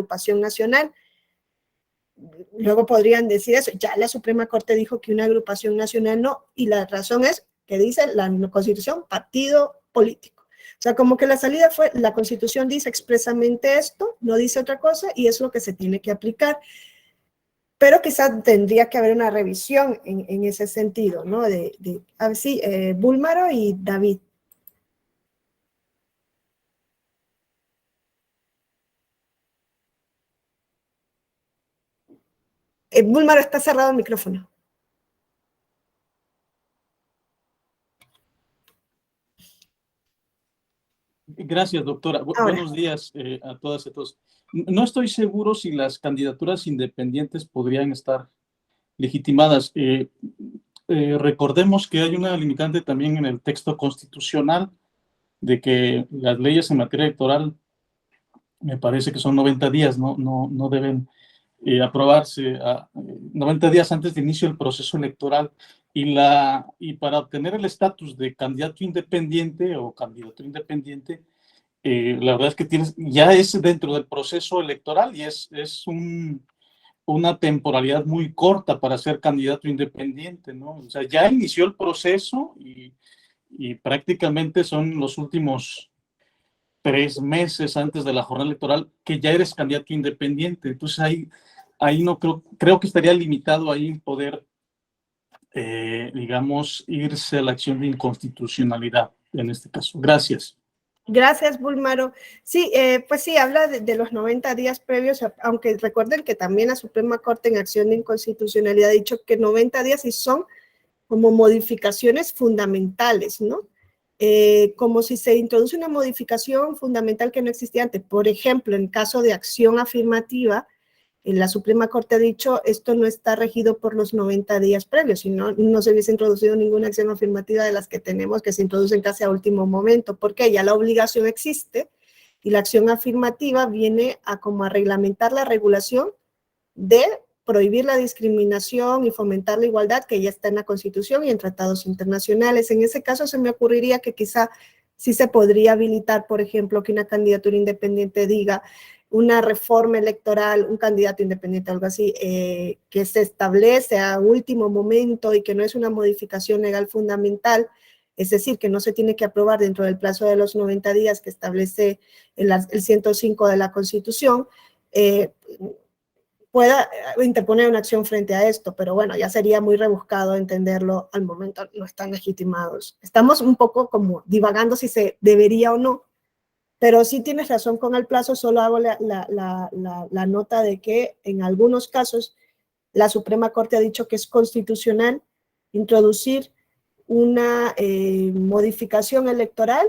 Luego podrían decir eso. Ya la Suprema Corte dijo que una agrupación nacional no, y la razón es que dice la Constitución, partido político. O sea, como que la salida fue, la Constitución dice expresamente esto, no dice otra cosa, y es lo que se tiene que aplicar. Pero quizás tendría que haber una revisión en ese sentido, ¿no? A ver si, Búlmaro y David. Búlmaro, está cerrado el micrófono. Gracias, doctora. Buenos días a todas y a todos. No estoy seguro si las candidaturas independientes podrían estar legitimadas. Recordemos que hay una limitante también en el texto constitucional de que las leyes en materia electoral, me parece que son 90 días, no deben aprobarse 90 días antes de inicio del proceso electoral. Y para obtener el estatus de candidato independiente o candidatura independiente, la verdad es que ya es dentro del proceso electoral y es una temporalidad muy corta para ser candidato independiente, ¿no? O sea, ya inició el proceso y prácticamente son los últimos 3 meses antes de la jornada electoral que ya eres candidato independiente. Entonces ahí no creo que estaría limitado ahí poder, digamos, irse a la acción de inconstitucionalidad en este caso. Gracias. Gracias, Búlmaro. Sí, pues sí, habla de los 90 días previos, aunque recuerden que también la Suprema Corte en acción de inconstitucionalidad ha dicho que 90 días y son como modificaciones fundamentales, ¿no? Como si se introduce una modificación fundamental que no existía antes. Por ejemplo, en caso de acción afirmativa, la Suprema Corte ha dicho esto no está regido por los 90 días previos, si no se hubiese introducido ninguna acción afirmativa de las que tenemos que se introducen casi a último momento, porque ya la obligación existe y la acción afirmativa viene a como a reglamentar la regulación de prohibir la discriminación y fomentar la igualdad que ya está en la Constitución y en tratados internacionales. En ese caso se me ocurriría que quizá sí se podría habilitar, por ejemplo, que una candidatura independiente diga una reforma electoral, un candidato independiente, algo así, que se establece a último momento y que no es una modificación legal fundamental, es decir, que no se tiene que aprobar dentro del plazo de los 90 días que establece el 105 de la Constitución, pueda interponer una acción frente a esto, pero bueno, ya sería muy rebuscado entenderlo, al momento no están legitimados. Estamos un poco como divagando si se debería o no, pero sí tienes razón con el plazo, solo hago la nota de que en algunos casos la Suprema Corte ha dicho que es constitucional introducir una modificación electoral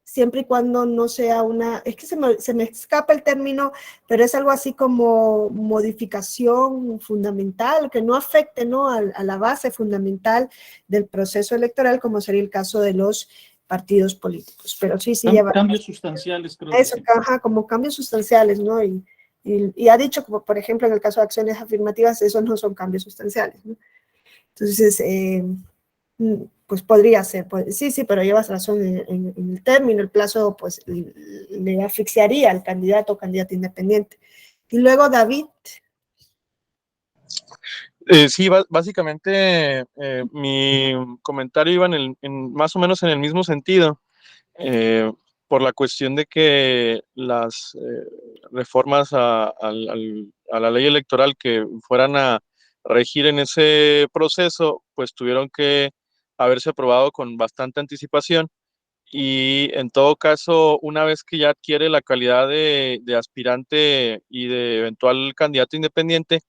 siempre y cuando no sea una, es que se me escapa el término, pero es algo así como modificación fundamental, que no afecte, ¿no?, a la base fundamental del proceso electoral, como sería el caso de los partidos políticos. Pero sí lleva... Cambios sustanciales, creo. Eso, ajá, como cambios sustanciales, ¿no? Y ha dicho, como por ejemplo en el caso de acciones afirmativas, esos no son cambios sustanciales, ¿no? Entonces, pues podría ser, pues, sí, pero llevas razón en el término, el plazo pues le asfixiaría al candidato o candidata independiente. Y luego David. Sí, básicamente mi comentario iba más o menos en el mismo sentido, por la cuestión de que las reformas a la ley electoral que fueran a regir en ese proceso, pues tuvieron que haberse aprobado con bastante anticipación, y en todo caso, una vez que ya adquiere la calidad de aspirante y de eventual candidato independiente,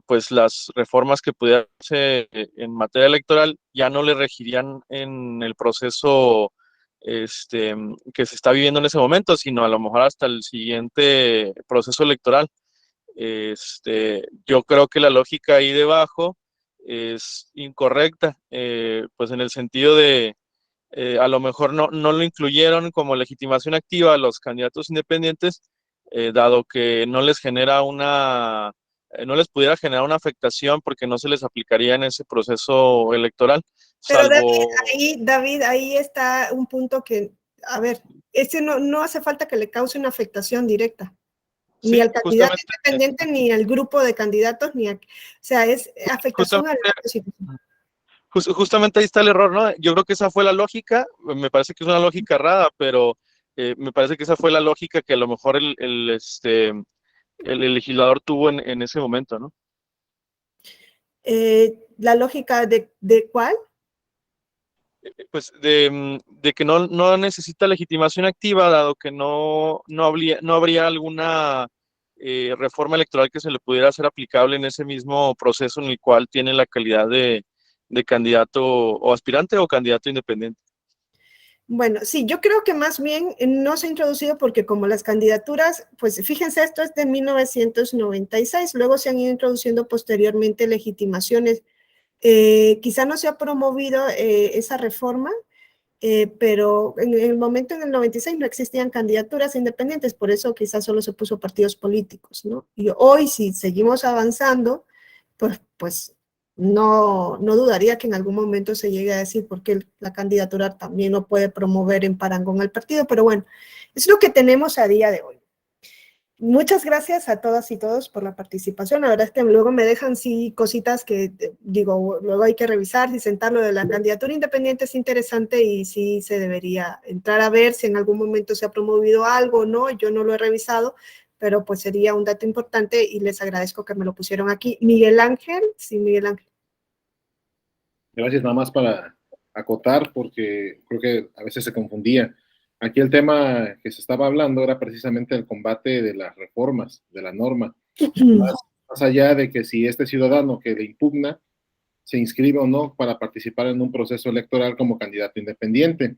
pues las reformas que pudiera hacer en materia electoral ya no le regirían en el proceso que se está viviendo en ese momento, sino a lo mejor hasta el siguiente proceso electoral. Yo creo que la lógica ahí debajo es incorrecta, pues en el sentido de a lo mejor no lo incluyeron como legitimación activa a los candidatos independientes, dado que no les genera no les pudiera generar una afectación porque no se les aplicaría en ese proceso electoral. Pero Salvo... David, ahí está un punto que, a ver, no hace falta que le cause una afectación directa. Ni al candidato independiente, ni al grupo de candidatos, o sea, es afectación a la Constitución. Justamente ahí está el error, ¿no? Yo creo que esa fue la lógica, me parece que es una lógica errada, pero me parece que esa fue la lógica que a lo mejor el legislador tuvo en ese momento, ¿no? ¿La lógica de cuál? Pues de que no necesita legitimación activa, dado que no habría alguna reforma electoral que se le pudiera hacer aplicable en ese mismo proceso en el cual tiene la calidad de candidato o aspirante o candidato independiente. Bueno, sí, yo creo que más bien no se ha introducido porque como las candidaturas, pues fíjense, esto es de 1996, luego se han ido introduciendo posteriormente legitimaciones. Quizá no se ha promovido esa reforma, pero en el momento, en el 96, no existían candidaturas independientes, por eso quizás solo se puso partidos políticos, ¿no? Y hoy, si seguimos avanzando, pues no dudaría que en algún momento se llegue a decir por qué la candidatura también no puede promover en parangón al partido, pero bueno, es lo que tenemos a día de hoy. Muchas gracias a todas y todos por la participación. La verdad es que luego me dejan sí cositas que digo, luego hay que revisar y sentarlo. De la candidatura independiente es interesante y sí se debería entrar a ver si en algún momento se ha promovido algo o no. Yo no lo he revisado, pero pues sería un dato importante y les agradezco que me lo pusieron aquí. Miguel Ángel, sí, Miguel Ángel. Gracias, nada más para acotar, porque creo que a veces se confundía. Aquí el tema que se estaba hablando era precisamente el combate de las reformas, de la norma. Más allá de que si este ciudadano que le impugna se inscribe o no para participar en un proceso electoral como candidato independiente.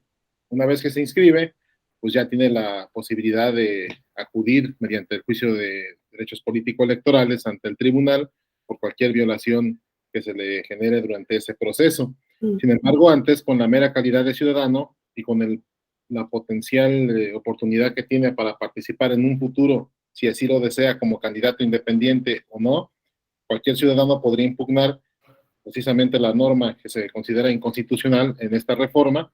Una vez que se inscribe, pues ya tiene la posibilidad de acudir mediante el juicio de derechos político-electorales ante el tribunal por cualquier violación que se le genere durante ese proceso. Sin embargo, antes, con la mera calidad de ciudadano y con la potencial oportunidad que tiene para participar en un futuro, si así lo desea, como candidato independiente o no, cualquier ciudadano podría impugnar precisamente la norma que se considera inconstitucional en esta reforma,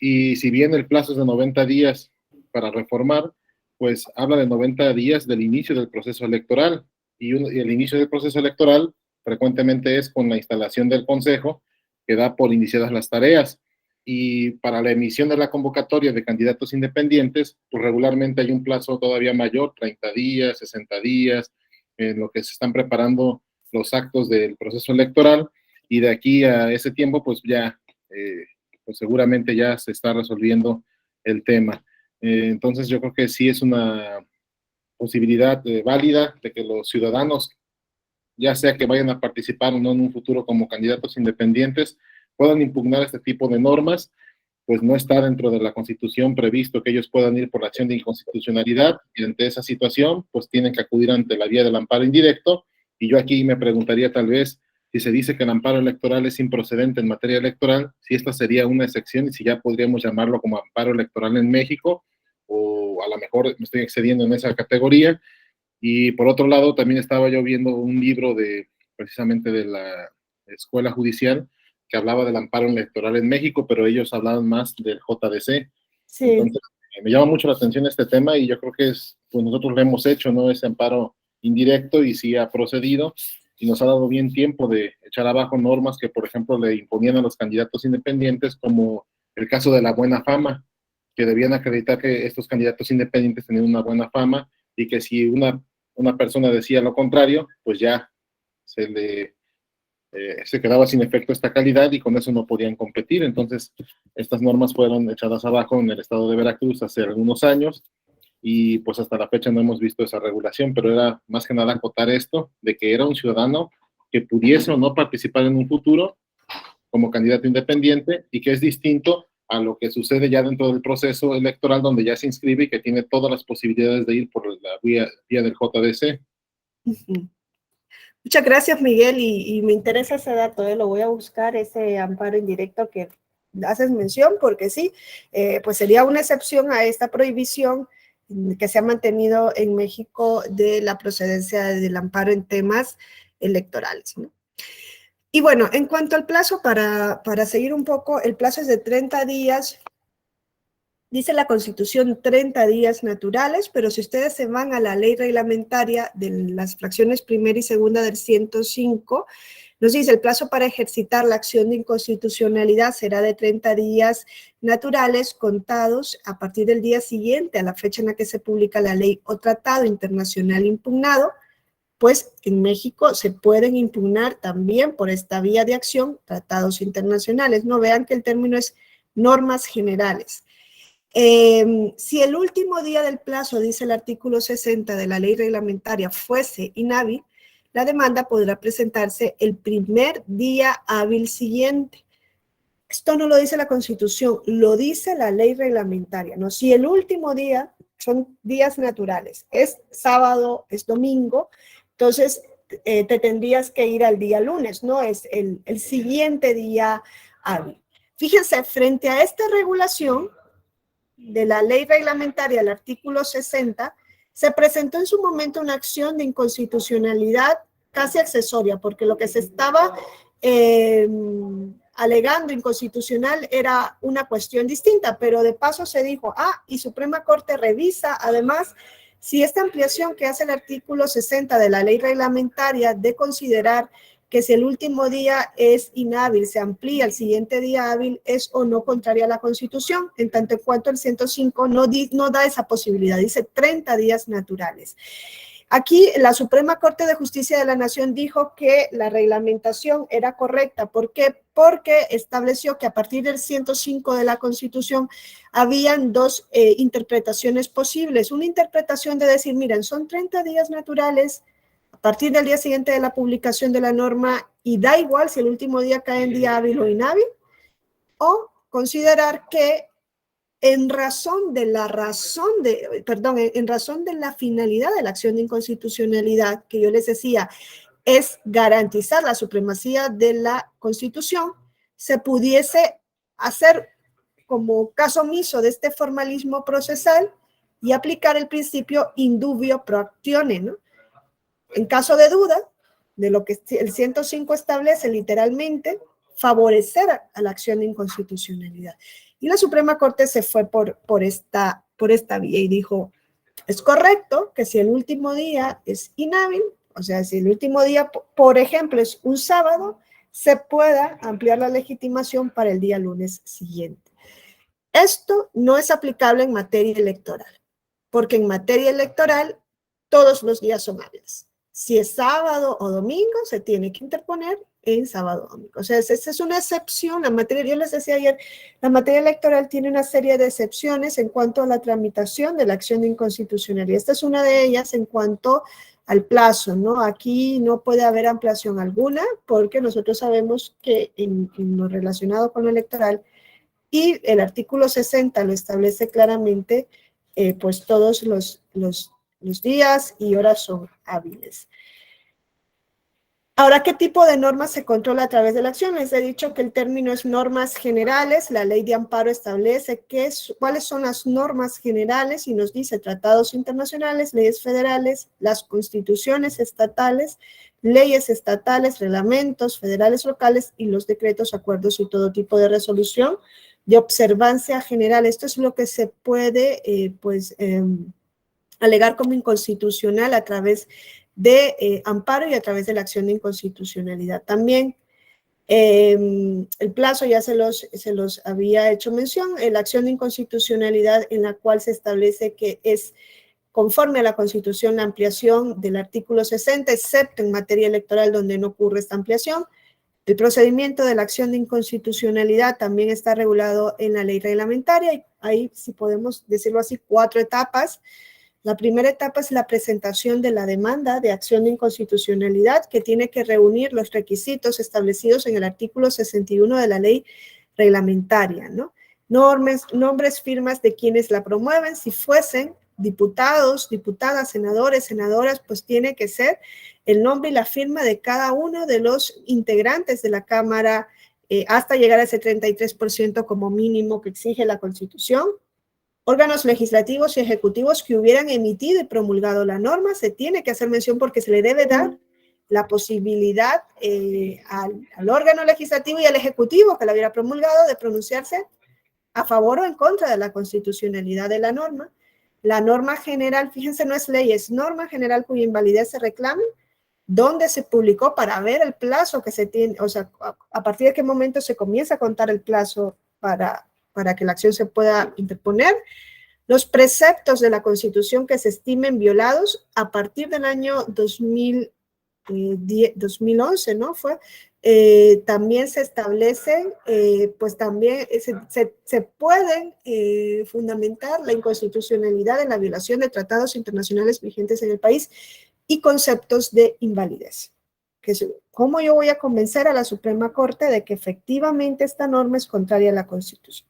y si bien el plazo es de 90 días para reformar, pues habla de 90 días del inicio del proceso electoral, y el inicio del proceso electoral frecuentemente es con la instalación del consejo, que da por iniciadas las tareas, y para la emisión de la convocatoria de candidatos independientes, pues regularmente hay un plazo todavía mayor, 30 días, 60 días, en lo que se están preparando los actos del proceso electoral, y de aquí a ese tiempo, pues ya, pues seguramente ya se está resolviendo el tema. Entonces yo creo que sí es una posibilidad válida de que los ciudadanos, ya sea que vayan a participar o no en un futuro como candidatos independientes, puedan impugnar este tipo de normas. Pues no está dentro de la Constitución previsto que ellos puedan ir por la acción de inconstitucionalidad, y ante esa situación, pues tienen que acudir ante la vía del amparo indirecto. Y yo aquí me preguntaría, tal vez, si se dice que el amparo electoral es improcedente en materia electoral, si esta sería una excepción y si ya podríamos llamarlo como amparo electoral en México, o a lo mejor me estoy excediendo en esa categoría. Y por otro lado, también estaba yo viendo un libro precisamente de la Escuela Judicial, que hablaba del amparo electoral en México, pero ellos hablaban más del JDC. Sí. Entonces, me llama mucho la atención este tema, y yo creo que pues nosotros lo hemos hecho, ¿no? Ese amparo indirecto, y sí ha procedido, y nos ha dado bien tiempo de echar abajo normas que, por ejemplo, le imponían a los candidatos independientes, como el caso de la buena fama, que debían acreditar que estos candidatos independientes tenían una buena fama, y que si una persona decía lo contrario, pues ya se quedaba sin efecto esta calidad, y con eso no podían competir. Entonces, estas normas fueron echadas abajo en el estado de Veracruz hace algunos años, y pues hasta la fecha no hemos visto esa regulación, pero era más que nada acotar esto, de que era un ciudadano que pudiese o no participar en un futuro como candidato independiente, y que es distinto a lo que sucede ya dentro del proceso electoral, donde ya se inscribe y que tiene todas las posibilidades de ir por la vía del JDC. Uh-huh. Muchas gracias, Miguel, y me interesa ese dato, lo voy a buscar, ese amparo indirecto que haces mención, porque sí, pues sería una excepción a esta prohibición que se ha mantenido en México de la procedencia del amparo en temas electorales, ¿no? Y bueno, en cuanto al plazo, para seguir un poco, el plazo es de 30 días. Dice la Constitución 30 días naturales, pero si ustedes se van a la ley reglamentaria de las fracciones primera y segunda del 105, nos dice el plazo para ejercitar la acción de inconstitucionalidad será de 30 días naturales contados a partir del día siguiente a la fecha en la que se publica la ley o tratado internacional impugnado. Pues en México se pueden impugnar también por esta vía de acción tratados internacionales. No vean que el término es normas generales. Si el último día del plazo, dice el artículo 60 de la ley reglamentaria, fuese inhábil, la demanda podrá presentarse el primer día hábil siguiente. Esto no lo dice la Constitución, lo dice la ley reglamentaria, ¿no? Si el último día, son días naturales, es sábado, es domingo, entonces te tendrías que ir al día lunes, ¿no? Es el siguiente día hábil. Fíjense, frente a esta regulación de la ley reglamentaria, el artículo 60, se presentó en su momento una acción de inconstitucionalidad casi accesoria, porque lo que se estaba alegando inconstitucional era una cuestión distinta, pero de paso se dijo, y Suprema Corte revisa además si esta ampliación que hace el artículo 60 de la ley reglamentaria de considerar que si el último día es inhábil, se amplía al siguiente día hábil, es o no contraria a la Constitución, en tanto en cuanto el 105 no da esa posibilidad, dice 30 días naturales. Aquí la Suprema Corte de Justicia de la Nación dijo que la reglamentación era correcta. ¿Por qué? Porque estableció que a partir del 105 de la Constitución habían dos interpretaciones posibles. Una interpretación de decir, miren, son 30 días naturales a partir del día siguiente de la publicación de la norma y da igual si el último día cae en día hábil o inhábil, o considerar que en razón de la finalidad de la acción de inconstitucionalidad, que yo les decía, es garantizar la supremacía de la Constitución, se pudiese hacer como caso omiso de este formalismo procesal y aplicar el principio indubio pro actione, ¿no? En caso de duda, de lo que el 105 establece literalmente, favorecer a la acción de inconstitucionalidad. Y la Suprema Corte se fue por esta vía y dijo, es correcto que si el último día es inhábil, o sea, si el último día, por ejemplo, es un sábado, se pueda ampliar la legitimación para el día lunes siguiente. Esto no es aplicable en materia electoral, porque en materia electoral todos los días son hábiles. Si es sábado o domingo, se tiene que interponer en sábado o domingo. O sea, esa es una excepción. La materia, yo les decía ayer, la materia electoral tiene una serie de excepciones en cuanto a la tramitación de la acción de inconstitucionalidad. Esta es una de ellas en cuanto al plazo, ¿no? Aquí no puede haber ampliación alguna porque nosotros sabemos que en lo relacionado con lo electoral y el artículo 60 lo establece claramente, pues todos los días y horas son hábiles. Ahora, ¿qué tipo de normas se controla a través de la acción? Les he dicho que el término es normas generales. La ley de amparo establece cuáles son las normas generales y nos dice tratados internacionales, leyes federales, las constituciones estatales, leyes estatales, reglamentos federales locales y los decretos, acuerdos y todo tipo de resolución de observancia general. Esto es lo que se puede, alegar como inconstitucional a través de amparo y a través de la acción de inconstitucionalidad. También el plazo ya se los había hecho mención, la acción de inconstitucionalidad en la cual se establece que es conforme a la Constitución la ampliación del artículo 60, excepto en materia electoral donde no ocurre esta ampliación. El procedimiento de la acción de inconstitucionalidad también está regulado en la ley reglamentaria y hay, si podemos decirlo así, 4 etapas. La primera etapa es la presentación de la demanda de acción de inconstitucionalidad que tiene que reunir los requisitos establecidos en el artículo 61 de la ley reglamentaria, ¿no? Nombres, firmas de quienes la promueven. Si fuesen diputados, diputadas, senadores, senadoras, pues tiene que ser el nombre y la firma de cada uno de los integrantes de la Cámara hasta llegar a ese 33% como mínimo que exige la Constitución. Órganos legislativos y ejecutivos que hubieran emitido y promulgado la norma, se tiene que hacer mención porque se le debe dar la posibilidad al órgano legislativo y al ejecutivo que la hubiera promulgado de pronunciarse a favor o en contra de la constitucionalidad de la norma. La norma general, fíjense, no es ley, es norma general cuya invalidez se reclame, dónde se publicó para ver el plazo que se tiene, o sea, a partir de qué momento se comienza a contar el plazo para que la acción se pueda interponer, los preceptos de la Constitución que se estimen violados a partir del año 2011, ¿no? También se establecen, pues también se pueden fundamentar la inconstitucionalidad en la violación de tratados internacionales vigentes en el país y conceptos de invalidez. ¿Cómo yo voy a convencer a la Suprema Corte de que efectivamente esta norma es contraria a la Constitución?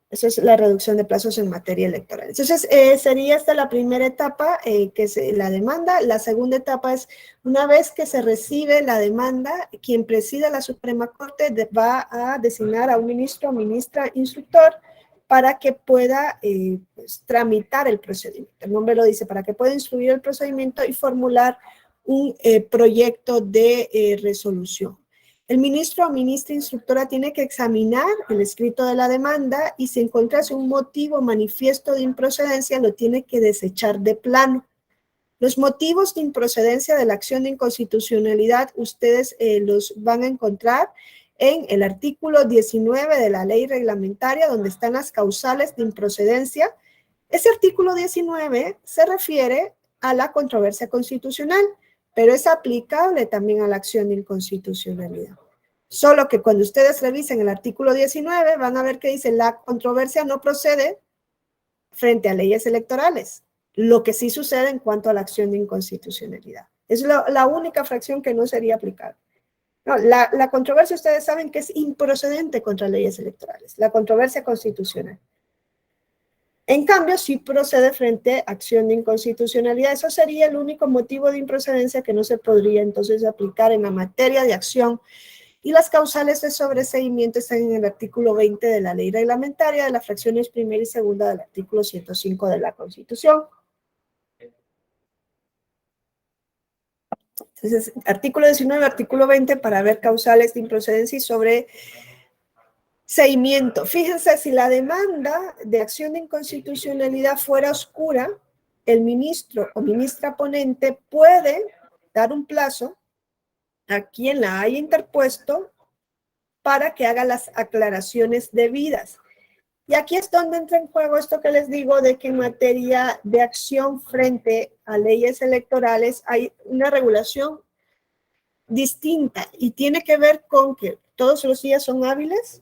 Eso es la reducción de plazos en materia electoral. Entonces, sería esta la primera etapa, que es la demanda. La segunda etapa es, una vez que se recibe la demanda, quien presida la Suprema Corte va a designar a un ministro o ministra instructor para que pueda pues, tramitar el procedimiento. El nombre lo dice, para que pueda instruir el procedimiento y formular un proyecto de resolución. El ministro o ministra instructora tiene que examinar el escrito de la demanda y si encontrase un motivo manifiesto de improcedencia, lo tiene que desechar de plano. Los motivos de improcedencia de la acción de inconstitucionalidad, ustedes los van a encontrar en el artículo 19 de la ley reglamentaria, donde están las causales de improcedencia. Ese artículo 19 se refiere a la controversia constitucional, pero es aplicable también a la acción de inconstitucionalidad. Solo que cuando ustedes revisen el artículo 19, van a ver que dice la controversia no procede frente a leyes electorales, lo que sí sucede en cuanto a la acción de inconstitucionalidad. Es la única fracción que no sería aplicable. No, la controversia ustedes saben que es improcedente contra leyes electorales, la controversia constitucional. En cambio, sí procede frente a acción de inconstitucionalidad. Eso sería el único motivo de improcedencia que no se podría entonces aplicar en la materia de acción. Y las causales de sobreseimiento están en el artículo 20 de la ley reglamentaria de las fracciones primera y segunda del artículo 105 de la Constitución. Entonces, artículo 19, artículo 20 para ver causales de improcedencia y sobreseimiento. Fíjense, si la demanda de acción de inconstitucionalidad fuera oscura, el ministro o ministra ponente puede dar un plazo a quien la haya interpuesto para que haga las aclaraciones debidas. Y aquí es donde entra en juego esto que les digo de que en materia de acción frente a leyes electorales hay una regulación distinta y tiene que ver con que todos los días son hábiles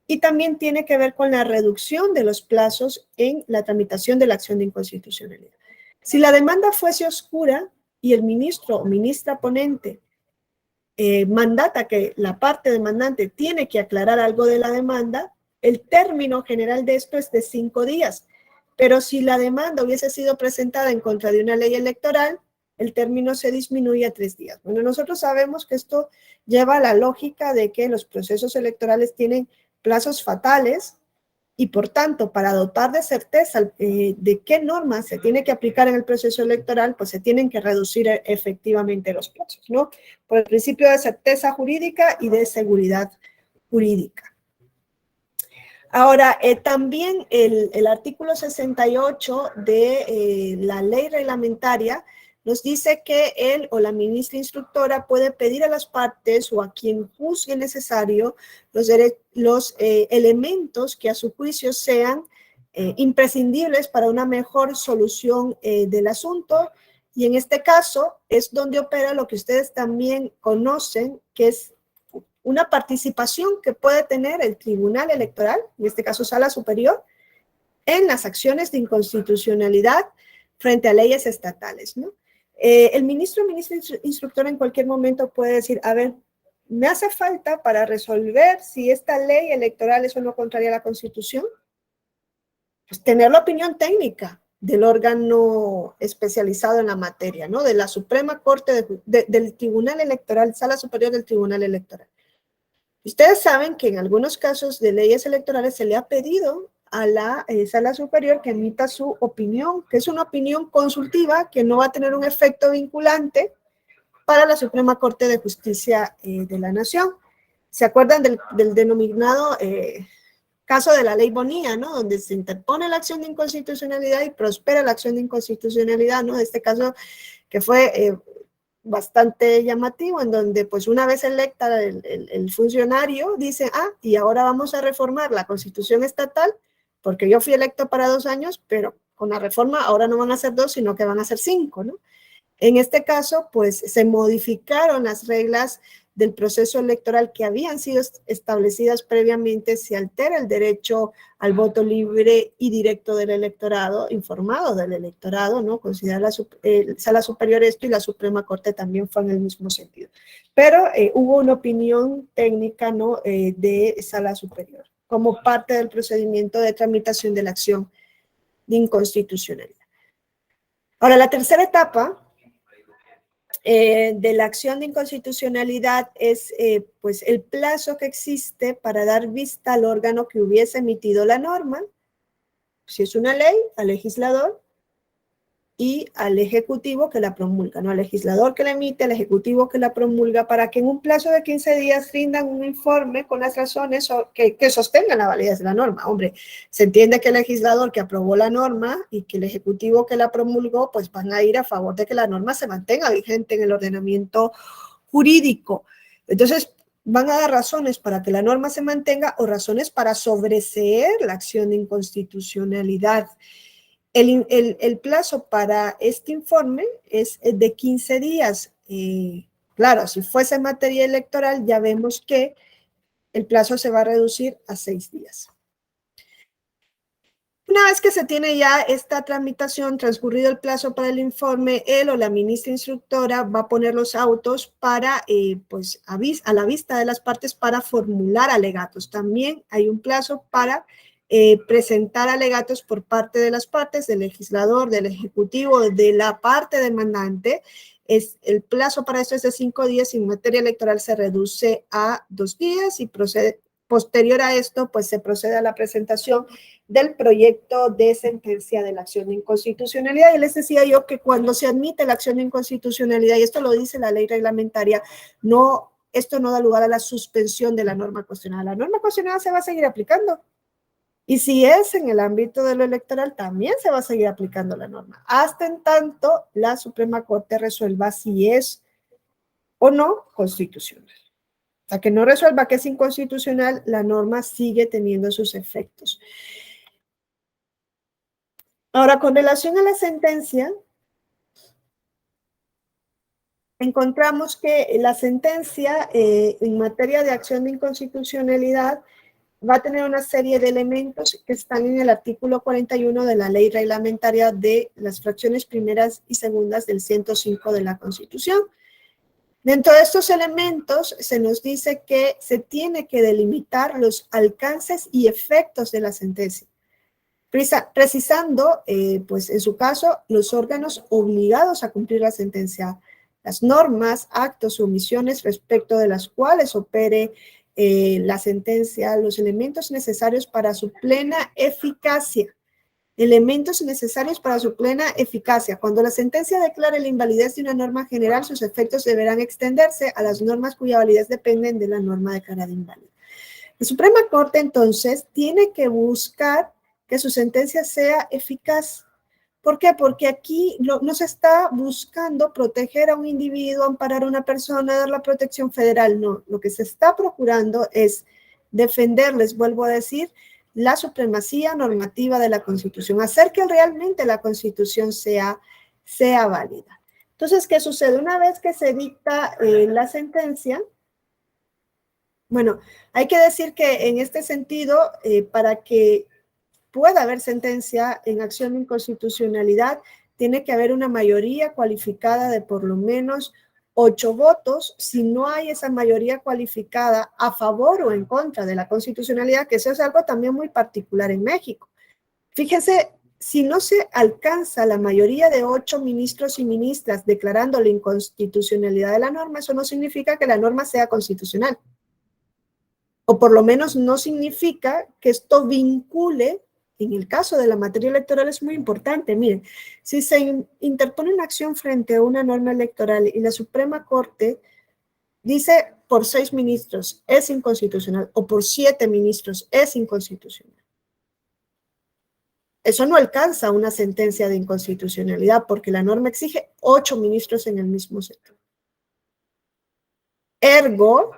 y también tiene que ver con la reducción de los plazos en la tramitación de la acción de inconstitucionalidad. Si la demanda fuese oscura y el ministro o ministra ponente mandata que la parte demandante tiene que aclarar algo de la demanda, el término general de esto es de 5 días. Pero si la demanda hubiese sido presentada en contra de una ley electoral, el término se disminuye a 3 días. Bueno, nosotros sabemos que esto lleva a la lógica de que los procesos electorales tienen plazos fatales y por tanto, para dotar de certeza de qué normas se tiene que aplicar en el proceso electoral, pues se tienen que reducir efectivamente los plazos, ¿no? Por el principio de certeza jurídica y de seguridad jurídica. Ahora, también el artículo 68 de la ley reglamentaria nos dice que él o la ministra instructora puede pedir a las partes o a quien juzgue necesario los elementos que a su juicio sean imprescindibles para una mejor solución del asunto. Y en este caso es donde opera lo que ustedes también conocen, que es una participación que puede tener el Tribunal Electoral, en este caso Sala Superior, en las acciones de inconstitucionalidad frente a leyes estatales, ¿no? El ministro o ministra instructora en cualquier momento puede decir, a ver, me hace falta para resolver si esta ley electoral es o no contraria a la Constitución, pues tener la opinión técnica del órgano especializado en la materia, ¿no? De la Suprema Corte, del Tribunal Electoral, Sala Superior del Tribunal Electoral. Ustedes saben que en algunos casos de leyes electorales se le ha pedido a la Sala Superior que emita su opinión, que es una opinión consultiva que no va a tener un efecto vinculante para la Suprema Corte de Justicia de la Nación. ¿Se acuerdan del denominado caso de la ley Bonilla, ¿no? Donde se interpone la acción de inconstitucionalidad y prospera la acción de inconstitucionalidad, ¿no? Este caso que fue bastante llamativo, en donde pues una vez electa el funcionario dice, y ahora vamos a reformar la Constitución estatal, porque yo fui electo para 2 años, pero con la reforma ahora no van a ser 2, sino que van a ser 5, ¿no? En este caso, pues se modificaron las reglas del proceso electoral que habían sido establecidas previamente, se altera el derecho al voto libre y directo del electorado, informado del electorado, ¿no? Considera la Sala Superior esto y la Suprema Corte también fue en el mismo sentido. Pero hubo una opinión técnica, ¿no? De Sala Superior, como parte del procedimiento de tramitación de la acción de inconstitucionalidad. Ahora, la tercera etapa de la acción de inconstitucionalidad es pues el plazo que existe para dar vista al órgano que hubiese emitido la norma, si es una ley, al legislador y al ejecutivo que la promulga, ¿no? Al legislador que la emite, al ejecutivo que la promulga, para que en un plazo de 15 días rindan un informe con las razones que sostengan la validez de la norma. Hombre, se entiende que el legislador que aprobó la norma y que el ejecutivo que la promulgó, pues van a ir a favor de que la norma se mantenga vigente en el ordenamiento jurídico. Entonces, van a dar razones para que la norma se mantenga o razones para sobreseer la acción de inconstitucionalidad. El plazo para este informe es de 15 días. Claro, si fuese en materia electoral, ya vemos que el plazo se va a reducir a 6 días. Una vez que se tiene ya esta tramitación, transcurrido el plazo para el informe, él o la ministra instructora va a poner los autos para, pues, a la vista de las partes para formular alegatos. También hay un plazo para presentar alegatos por parte de las partes, del legislador, del ejecutivo, de la parte demandante. El plazo para esto es de 5 días y en materia electoral se reduce a 2 días y posterior a esto, pues se procede a la presentación del proyecto de sentencia de la acción de inconstitucionalidad. Y les decía yo que cuando se admite la acción de inconstitucionalidad, y esto lo dice la ley reglamentaria, esto no da lugar a la suspensión de la norma cuestionada. La norma cuestionada se va a seguir aplicando. Y si es en el ámbito de lo electoral, también se va a seguir aplicando la norma, hasta en tanto la Suprema Corte resuelva si es o no constitucional. Hasta que no resuelva que es inconstitucional, la norma sigue teniendo sus efectos. Ahora, con relación a la sentencia, encontramos que la sentencia en materia de acción de inconstitucionalidad va a tener una serie de elementos que están en el artículo 41 de la ley reglamentaria de las fracciones primeras y segundas del 105 de la Constitución. Dentro de estos elementos se nos dice que se tiene que delimitar los alcances y efectos de la sentencia, precisando, pues en su caso, los órganos obligados a cumplir la sentencia, las normas, actos o omisiones respecto de las cuales opere la sentencia, los elementos necesarios para su plena eficacia. Elementos necesarios para su plena eficacia. Cuando la sentencia declare la invalidez de una norma general, sus efectos deberán extenderse a las normas cuya validez dependen de la norma declarada inválida. La Suprema Corte, entonces, tiene que buscar que su sentencia sea eficaz. ¿Por qué? Porque aquí no se está buscando proteger a un individuo, amparar a una persona, dar la protección federal. No, lo que se está procurando es defenderles, vuelvo a decir, la supremacía normativa de la Constitución, hacer que realmente la Constitución sea válida. Entonces, ¿qué sucede? Una vez que se dicta la sentencia, bueno, hay que decir que en este sentido, para que pueda haber sentencia en acción de inconstitucionalidad, tiene que haber una mayoría cualificada de por lo menos 8 votos. Si no hay esa mayoría cualificada a favor o en contra de la constitucionalidad, que eso es algo también muy particular en México. Fíjense, si no se alcanza la mayoría de 8 ministros y ministras declarando la inconstitucionalidad de la norma, eso no significa que la norma sea constitucional. O por lo menos no significa que esto vincule. En el caso de la materia electoral es muy importante. Miren, si se interpone una acción frente a una norma electoral y la Suprema Corte dice por 6 ministros es inconstitucional o por 7 ministros es inconstitucional, eso no alcanza una sentencia de inconstitucionalidad porque la norma exige 8 ministros en el mismo sector. Ergo,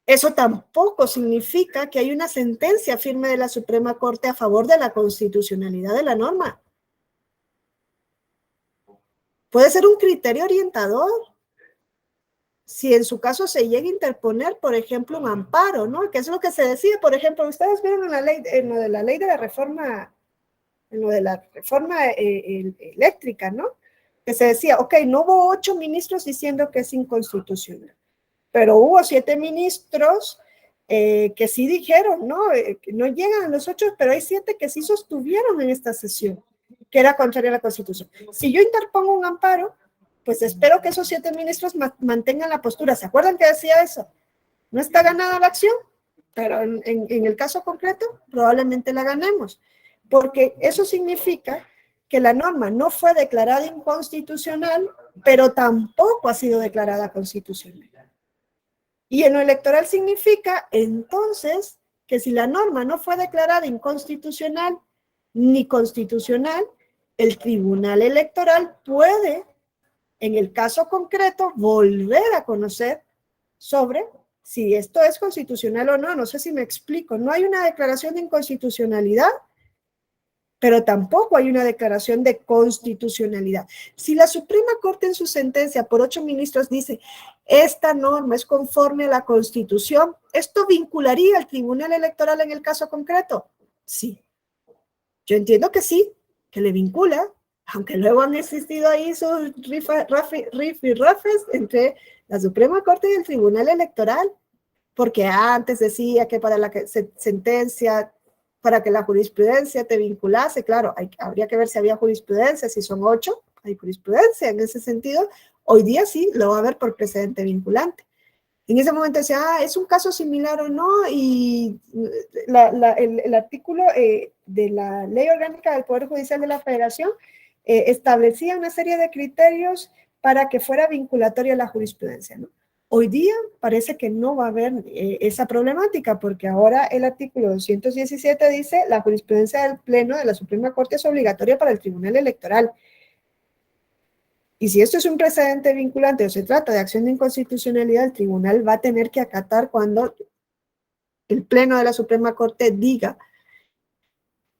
eso tampoco significa que hay una sentencia firme de la Suprema Corte a favor de la constitucionalidad de la norma. Puede ser un criterio orientador. Si en su caso se llega a interponer, por ejemplo, un amparo, ¿no? Que es lo que se decide, por ejemplo, ustedes vieron en lo de la ley de la reforma, en lo de la reforma eléctrica, ¿no? Que se decía, ok, no hubo 8 ministros diciendo que es inconstitucional. Pero hubo 7 ministros que sí dijeron, ¿no? Que no llegan a los 8, pero hay 7 que sí sostuvieron en esta sesión, que era contraria a la Constitución. Si yo interpongo un amparo, pues espero que esos 7 ministros mantengan la postura. ¿Se acuerdan que decía eso? No está ganada la acción, pero en el caso concreto probablemente la ganemos, porque eso significa que la norma no fue declarada inconstitucional, pero tampoco ha sido declarada constitucional. Y en lo electoral significa, entonces, que si la norma no fue declarada inconstitucional ni constitucional, el Tribunal Electoral puede, en el caso concreto, volver a conocer sobre si esto es constitucional o no. No sé si me explico. No hay una declaración de inconstitucionalidad, pero tampoco hay una declaración de constitucionalidad. Si la Suprema Corte en su sentencia por 8 ministros dice, esta norma es conforme a la Constitución, ¿esto vincularía al Tribunal Electoral en el caso concreto? Sí. Yo entiendo que sí, que le vincula, aunque luego han existido ahí sus rifirrafes entre la Suprema Corte y el Tribunal Electoral, porque antes decía que para la sentencia, para que la jurisprudencia te vinculase, claro, habría que ver si había jurisprudencia, si son 8, hay jurisprudencia en ese sentido. Hoy día sí, lo va a ver por precedente vinculante. En ese momento decía, ¿es un caso similar o no? Y el artículo de la Ley Orgánica del Poder Judicial de la Federación establecía una serie de criterios para que fuera vinculatoria la jurisprudencia, ¿no? Hoy día parece que no va a haber esa problemática, porque ahora el artículo 217 dice la jurisprudencia del Pleno de la Suprema Corte es obligatoria para el Tribunal Electoral. Y si esto es un precedente vinculante o se trata de acción de inconstitucionalidad, el tribunal va a tener que acatar cuando el Pleno de la Suprema Corte diga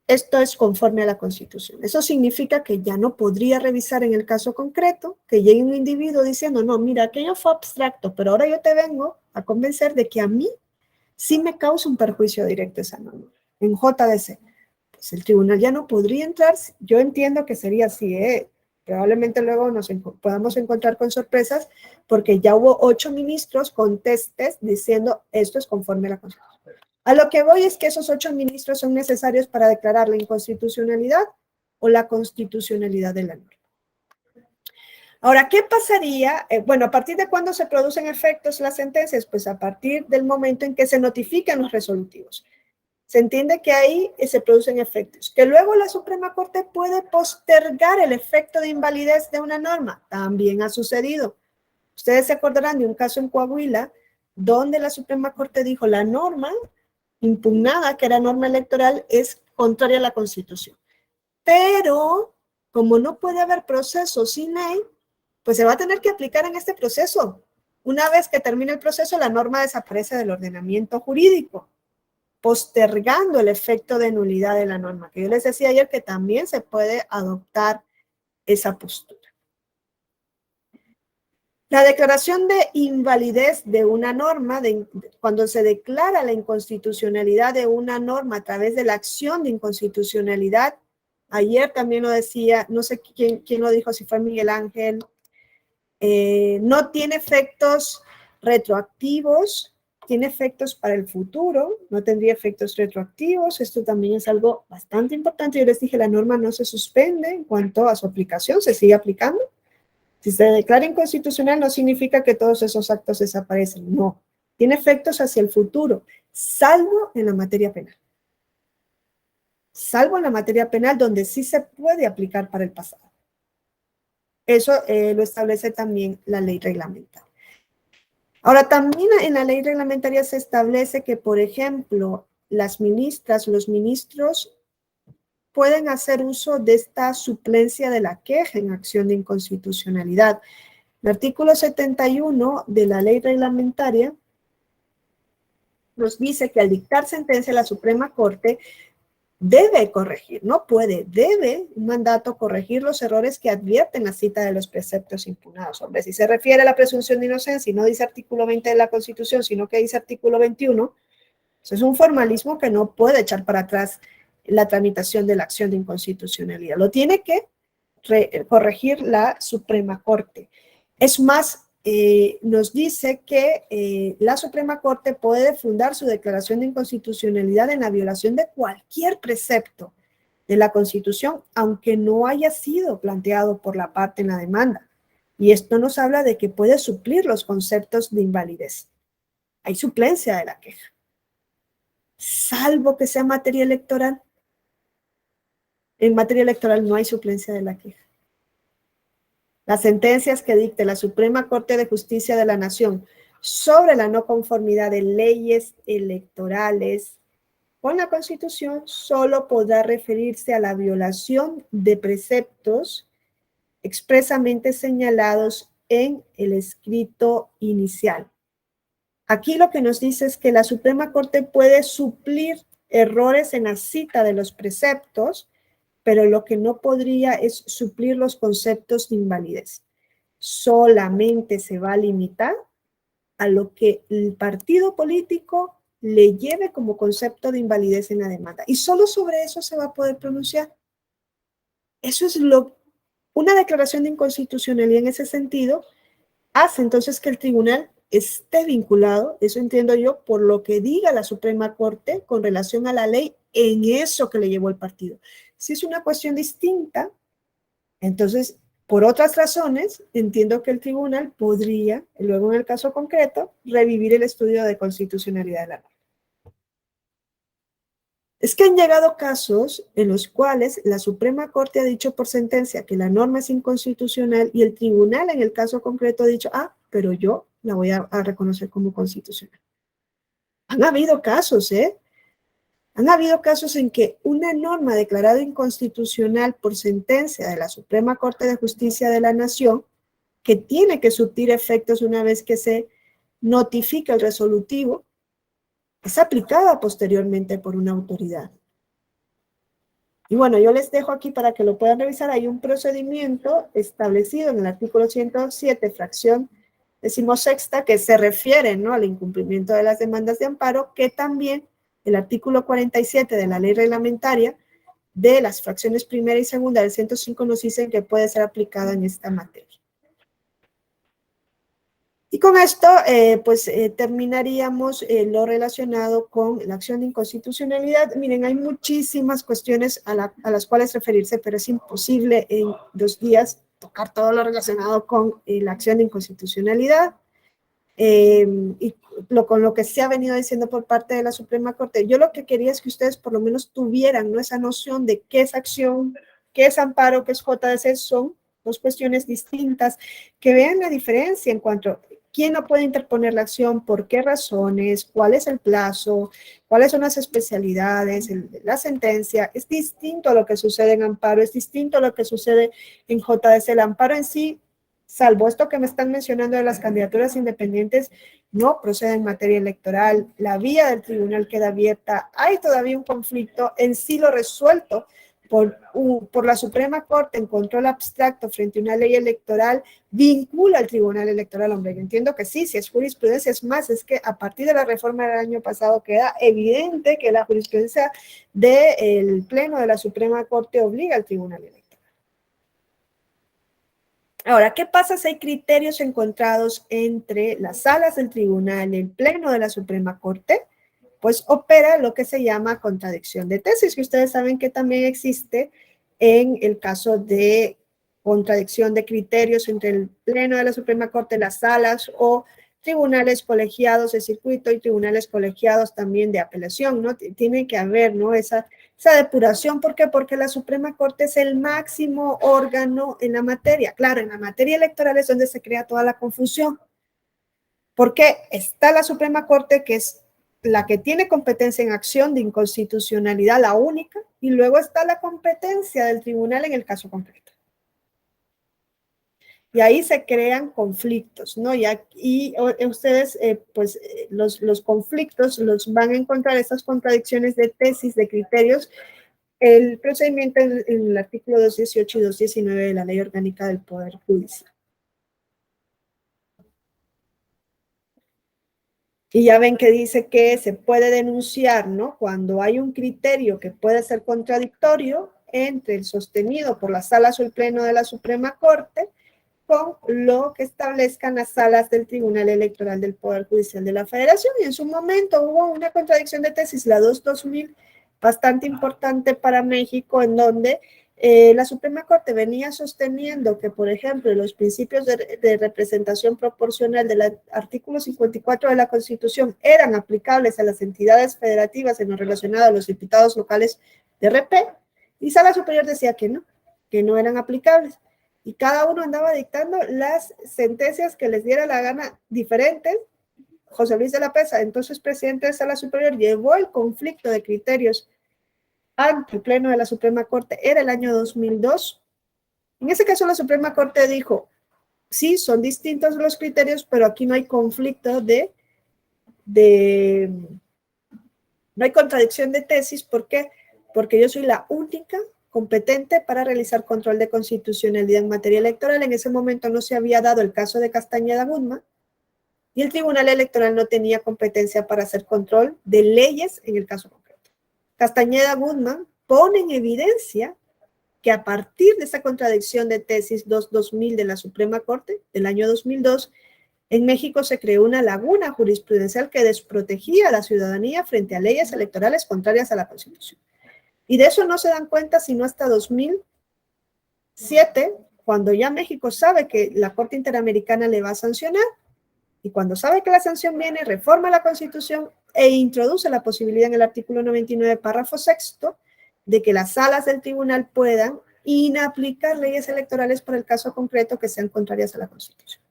esto es conforme a la Constitución. Eso significa que ya no podría revisar en el caso concreto, que llegue un individuo diciendo, no, mira, aquello fue abstracto, pero ahora yo te vengo a convencer de que a mí sí me causa un perjuicio directo esa norma. En JDC, pues el tribunal ya no podría entrar. Yo entiendo que sería así, probablemente luego podamos encontrar con sorpresas, porque ya hubo 8 ministros con testes diciendo esto es conforme a la Constitución. A lo que voy es que esos 8 ministros son necesarios para declarar la inconstitucionalidad o la constitucionalidad de la norma. Ahora, ¿qué pasaría? Bueno, ¿a partir de cuándo se producen efectos las sentencias? Pues a partir del momento en que se notifican los resolutivos. Se entiende que ahí se producen efectos. Que luego la Suprema Corte puede postergar el efecto de invalidez de una norma. También ha sucedido. Ustedes se acordarán de un caso en Coahuila donde la Suprema Corte dijo la norma impugnada, que era norma electoral, es contraria a la Constitución. Pero, como no puede haber proceso sin ley, pues se va a tener que aplicar en este proceso. Una vez que termine el proceso, la norma desaparece del ordenamiento jurídico, postergando el efecto de nulidad de la norma, que yo les decía ayer que también se puede adoptar esa postura. La declaración de invalidez de una norma, cuando se declara la inconstitucionalidad de una norma a través de la acción de inconstitucionalidad, ayer también lo decía, no sé quién lo dijo, si fue Miguel Ángel, no tiene efectos retroactivos, tiene efectos para el futuro, no tendría efectos retroactivos. Esto también es algo bastante importante. Yo les dije, la norma no se suspende en cuanto a su aplicación, se sigue aplicando. Si se declara inconstitucional no significa que todos esos actos desaparecen, no. Tiene efectos hacia el futuro, salvo en la materia penal. Salvo en la materia penal donde sí se puede aplicar para el pasado. Eso lo establece también la ley reglamentaria. Ahora, también en la ley reglamentaria se establece que, por ejemplo, las ministras, los ministros pueden hacer uso de esta suplencia de la queja en acción de inconstitucionalidad. El artículo 71 de la ley reglamentaria nos dice que al dictar sentencia la Suprema Corte debe corregir, no puede, debe un mandato corregir los errores que advierten la cita de los preceptos impugnados. Hombre, si se refiere a la presunción de inocencia y no dice artículo 20 de la Constitución, sino que dice artículo 21, eso es un formalismo que no puede echar para atrás la tramitación de la acción de inconstitucionalidad. Lo tiene que corregir la Suprema Corte. Es más, nos dice que la Suprema Corte puede fundar su declaración de inconstitucionalidad en la violación de cualquier precepto de la Constitución, aunque no haya sido planteado por la parte en la demanda. Y esto nos habla de que puede suplir los conceptos de invalidez. Hay suplencia de la queja, salvo que sea materia electoral. En materia electoral no hay suplencia de la queja. Las sentencias que dicte la Suprema Corte de Justicia de la Nación sobre la no conformidad de leyes electorales con la Constitución solo podrá referirse a la violación de preceptos expresamente señalados en el escrito inicial. Aquí lo que nos dice es que la Suprema Corte puede suplir errores en la cita de los preceptos, pero lo que no podría es suplir los conceptos de invalidez. Solamente se va a limitar a lo que el partido político le lleve como concepto de invalidez en la demanda. Y solo sobre eso se va a poder pronunciar. Eso es una declaración de inconstitucionalidad en ese sentido hace entonces que el tribunal esté vinculado, eso entiendo yo, por lo que diga la Suprema Corte con relación a la ley en eso que le llevó el partido. Si es una cuestión distinta, entonces, por otras razones, entiendo que el tribunal podría, luego en el caso concreto, revivir el estudio de constitucionalidad de la norma. Es que han llegado casos en los cuales la Suprema Corte ha dicho por sentencia que la norma es inconstitucional y el tribunal en el caso concreto ha dicho, pero yo la voy a reconocer como constitucional. Han habido casos, Han habido casos en que una norma declarada inconstitucional por sentencia de la Suprema Corte de Justicia de la Nación que tiene que surtir efectos una vez que se notifica el resolutivo, es aplicada posteriormente por una autoridad. Y bueno, yo les dejo aquí para que lo puedan revisar. Hay un procedimiento establecido en el artículo 107, fracción 16ª, que se refiere, ¿no?, al incumplimiento de las demandas de amparo, que también el artículo 47 de la ley reglamentaria de las fracciones primera y segunda del 105 nos dicen que puede ser aplicada en esta materia. Y con esto, terminaríamos lo relacionado con la acción de inconstitucionalidad. Miren, hay muchísimas cuestiones a las cuales referirse, pero es imposible en 2 días tocar todo lo relacionado con la acción de inconstitucionalidad y con lo que se ha venido diciendo por parte de la Suprema Corte. Yo lo que quería es que ustedes por lo menos tuvieran, ¿no?, esa noción de qué es acción, qué es amparo, qué es JDC, son 2 cuestiones distintas, que vean la diferencia en cuanto a quién no puede interponer la acción, por qué razones, cuál es el plazo, cuáles son las especialidades, la sentencia. Es distinto a lo que sucede en amparo, es distinto a lo que sucede en JDC. El amparo en sí, salvo esto que me están mencionando de las candidaturas independientes, no procede en materia electoral. La vía del tribunal queda abierta. Hay todavía un conflicto, en sí lo resuelto por la Suprema Corte en control abstracto frente a una ley electoral, vincula al Tribunal Electoral. Hombre, yo entiendo que sí, si es jurisprudencia, es más, es que a partir de la reforma del año pasado queda evidente que la jurisprudencia del Pleno de la Suprema Corte obliga al Tribunal Electoral. Ahora, ¿qué pasa si hay criterios encontrados entre las salas del tribunal y el Pleno de la Suprema Corte? Pues opera lo que se llama contradicción de tesis, que ustedes saben que también existe en el caso de contradicción de criterios entre el Pleno de la Suprema Corte, las salas o tribunales colegiados de circuito y tribunales colegiados también de apelación, ¿no? Tiene que haber, ¿no?, esa depuración. ¿Por qué? Porque la Suprema Corte es el máximo órgano en la materia. Claro, en la materia electoral es donde se crea toda la confusión. Porque está la Suprema Corte, que es la que tiene competencia en acción de inconstitucionalidad, la única, y luego está la competencia del tribunal en el caso concreto. Y ahí se crean conflictos, ¿no? Y ustedes, los conflictos los van a encontrar, estas contradicciones de tesis, de criterios, el procedimiento en el artículo 218 y 219 de la Ley Orgánica del Poder Judicial. Y ya ven que dice que se puede denunciar, ¿no?, cuando hay un criterio que puede ser contradictorio entre el sostenido por las salas o el Pleno de la Suprema Corte con lo que establezcan las salas del Tribunal Electoral del Poder Judicial de la Federación. Y en su momento hubo una contradicción de tesis, la 2-2000, bastante importante para México, en donde la Suprema Corte venía sosteniendo que, por ejemplo, los principios de representación proporcional del artículo 54 de la Constitución eran aplicables a las entidades federativas en lo relacionado a los diputados locales de RP, y Sala Superior decía que no eran aplicables. Y cada uno andaba dictando las sentencias que les diera la gana diferentes. José Luis de la Pesa, entonces presidente de Sala Superior, llevó el conflicto de criterios ante el Pleno de la Suprema Corte. Era el año 2002. En ese caso la Suprema Corte dijo, sí, son distintos los criterios, pero aquí no hay conflicto no hay contradicción de tesis. ¿Por qué? Porque yo soy la única competente para realizar control de constitucionalidad en materia electoral. En ese momento no se había dado el caso de Castañeda Guzmán y el Tribunal Electoral no tenía competencia para hacer control de leyes en el caso concreto. Castañeda Guzmán pone en evidencia que a partir de esa contradicción de tesis 2-2000 de la Suprema Corte del año 2002, en México se creó una laguna jurisprudencial que desprotegía a la ciudadanía frente a leyes electorales contrarias a la Constitución. Y de eso no se dan cuenta sino hasta 2007, cuando ya México sabe que la Corte Interamericana le va a sancionar, y cuando sabe que la sanción viene, reforma la Constitución e introduce la posibilidad en el artículo 99, párrafo 6º, de que las salas del tribunal puedan inaplicar leyes electorales para el caso concreto que sean contrarias a la Constitución.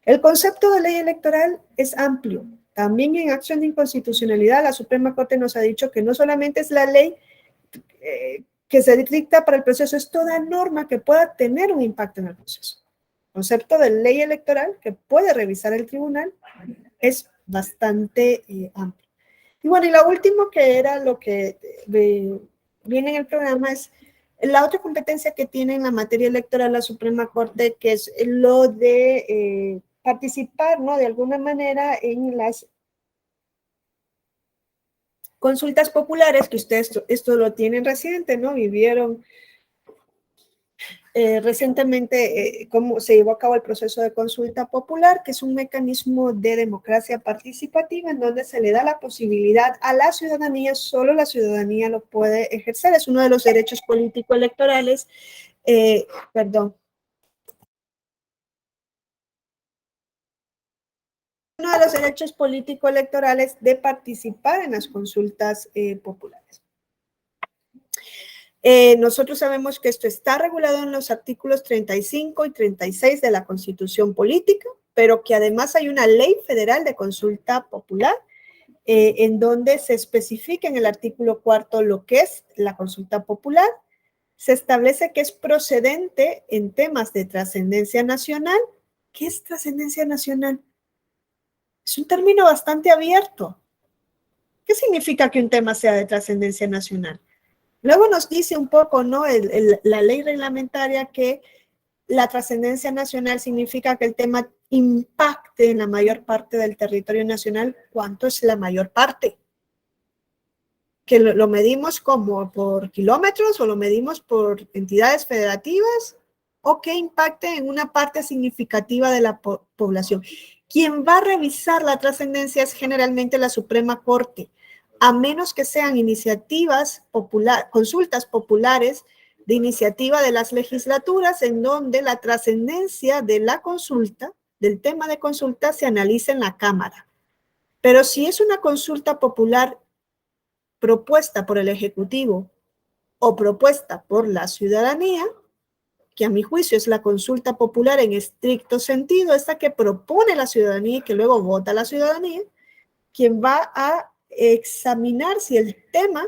El concepto de ley electoral es amplio. También en acción de inconstitucionalidad, la Suprema Corte nos ha dicho que no solamente es la ley que se dicta para el proceso, es toda norma que pueda tener un impacto en el proceso. concepto de ley electoral que puede revisar el tribunal es bastante amplio. Y bueno, y lo último que era lo que viene en el programa es la otra competencia que tiene en la materia electoral la Suprema Corte, que es lo de participar, ¿no? De alguna manera en las consultas populares, que ustedes esto lo tienen reciente, ¿no? Vivieron recientemente cómo se llevó a cabo el proceso de consulta popular, que es un mecanismo de democracia participativa en donde se le da la posibilidad a la ciudadanía, solo la ciudadanía lo puede ejercer, es uno de los derechos político-electorales, uno de los derechos político-electorales de participar en las consultas populares. Nosotros sabemos que esto está regulado en los artículos 35 y 36 de la Constitución Política, pero que además hay una ley federal de consulta popular en donde se especifica en el artículo 4 lo que es la consulta popular. Se establece que es procedente en temas de trascendencia nacional. ¿Qué es trascendencia nacional? Es un término bastante abierto. ¿Qué significa que un tema sea de trascendencia nacional? Luego nos dice un poco, ¿no? La ley reglamentaria que la trascendencia nacional significa que el tema impacte en la mayor parte del territorio nacional. ¿Cuánto es la mayor parte? ¿Que lo medimos como por kilómetros o lo medimos por entidades federativas? ¿O que impacte en una parte significativa de la población? Quien va a revisar la trascendencia es generalmente la Suprema Corte, a menos que sean iniciativas consultas populares de iniciativa de las legislaturas en donde la trascendencia de la consulta, del tema de consulta, se analiza en la Cámara. Pero si es una consulta popular propuesta por el Ejecutivo o propuesta por la ciudadanía, que a mi juicio es la consulta popular en estricto sentido, esta que propone la ciudadanía y que luego vota la ciudadanía, quien va a examinar si el tema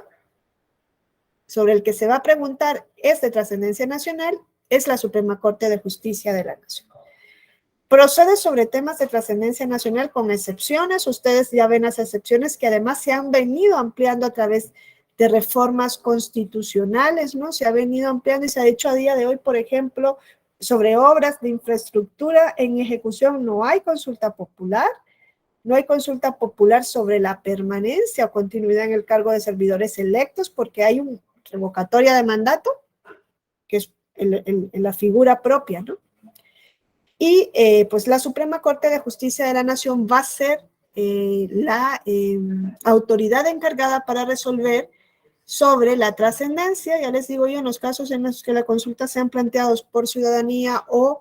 sobre el que se va a preguntar es de trascendencia nacional es la Suprema Corte de Justicia de la Nación. Procede sobre temas de trascendencia nacional con excepciones. Ustedes ya ven las excepciones que además se han venido ampliando a través de reformas constitucionales, ¿no? Se ha venido ampliando y se ha dicho a día de hoy, por ejemplo, sobre obras de infraestructura en ejecución no hay consulta popular. No hay consulta popular sobre la permanencia o continuidad en el cargo de servidores electos porque hay una revocatoria de mandato, que es en la figura propia, ¿no? Y pues la Suprema Corte de Justicia de la Nación va a ser la autoridad encargada para resolver sobre la trascendencia, ya les digo yo, en los casos en los que la consulta sean planteados por ciudadanía o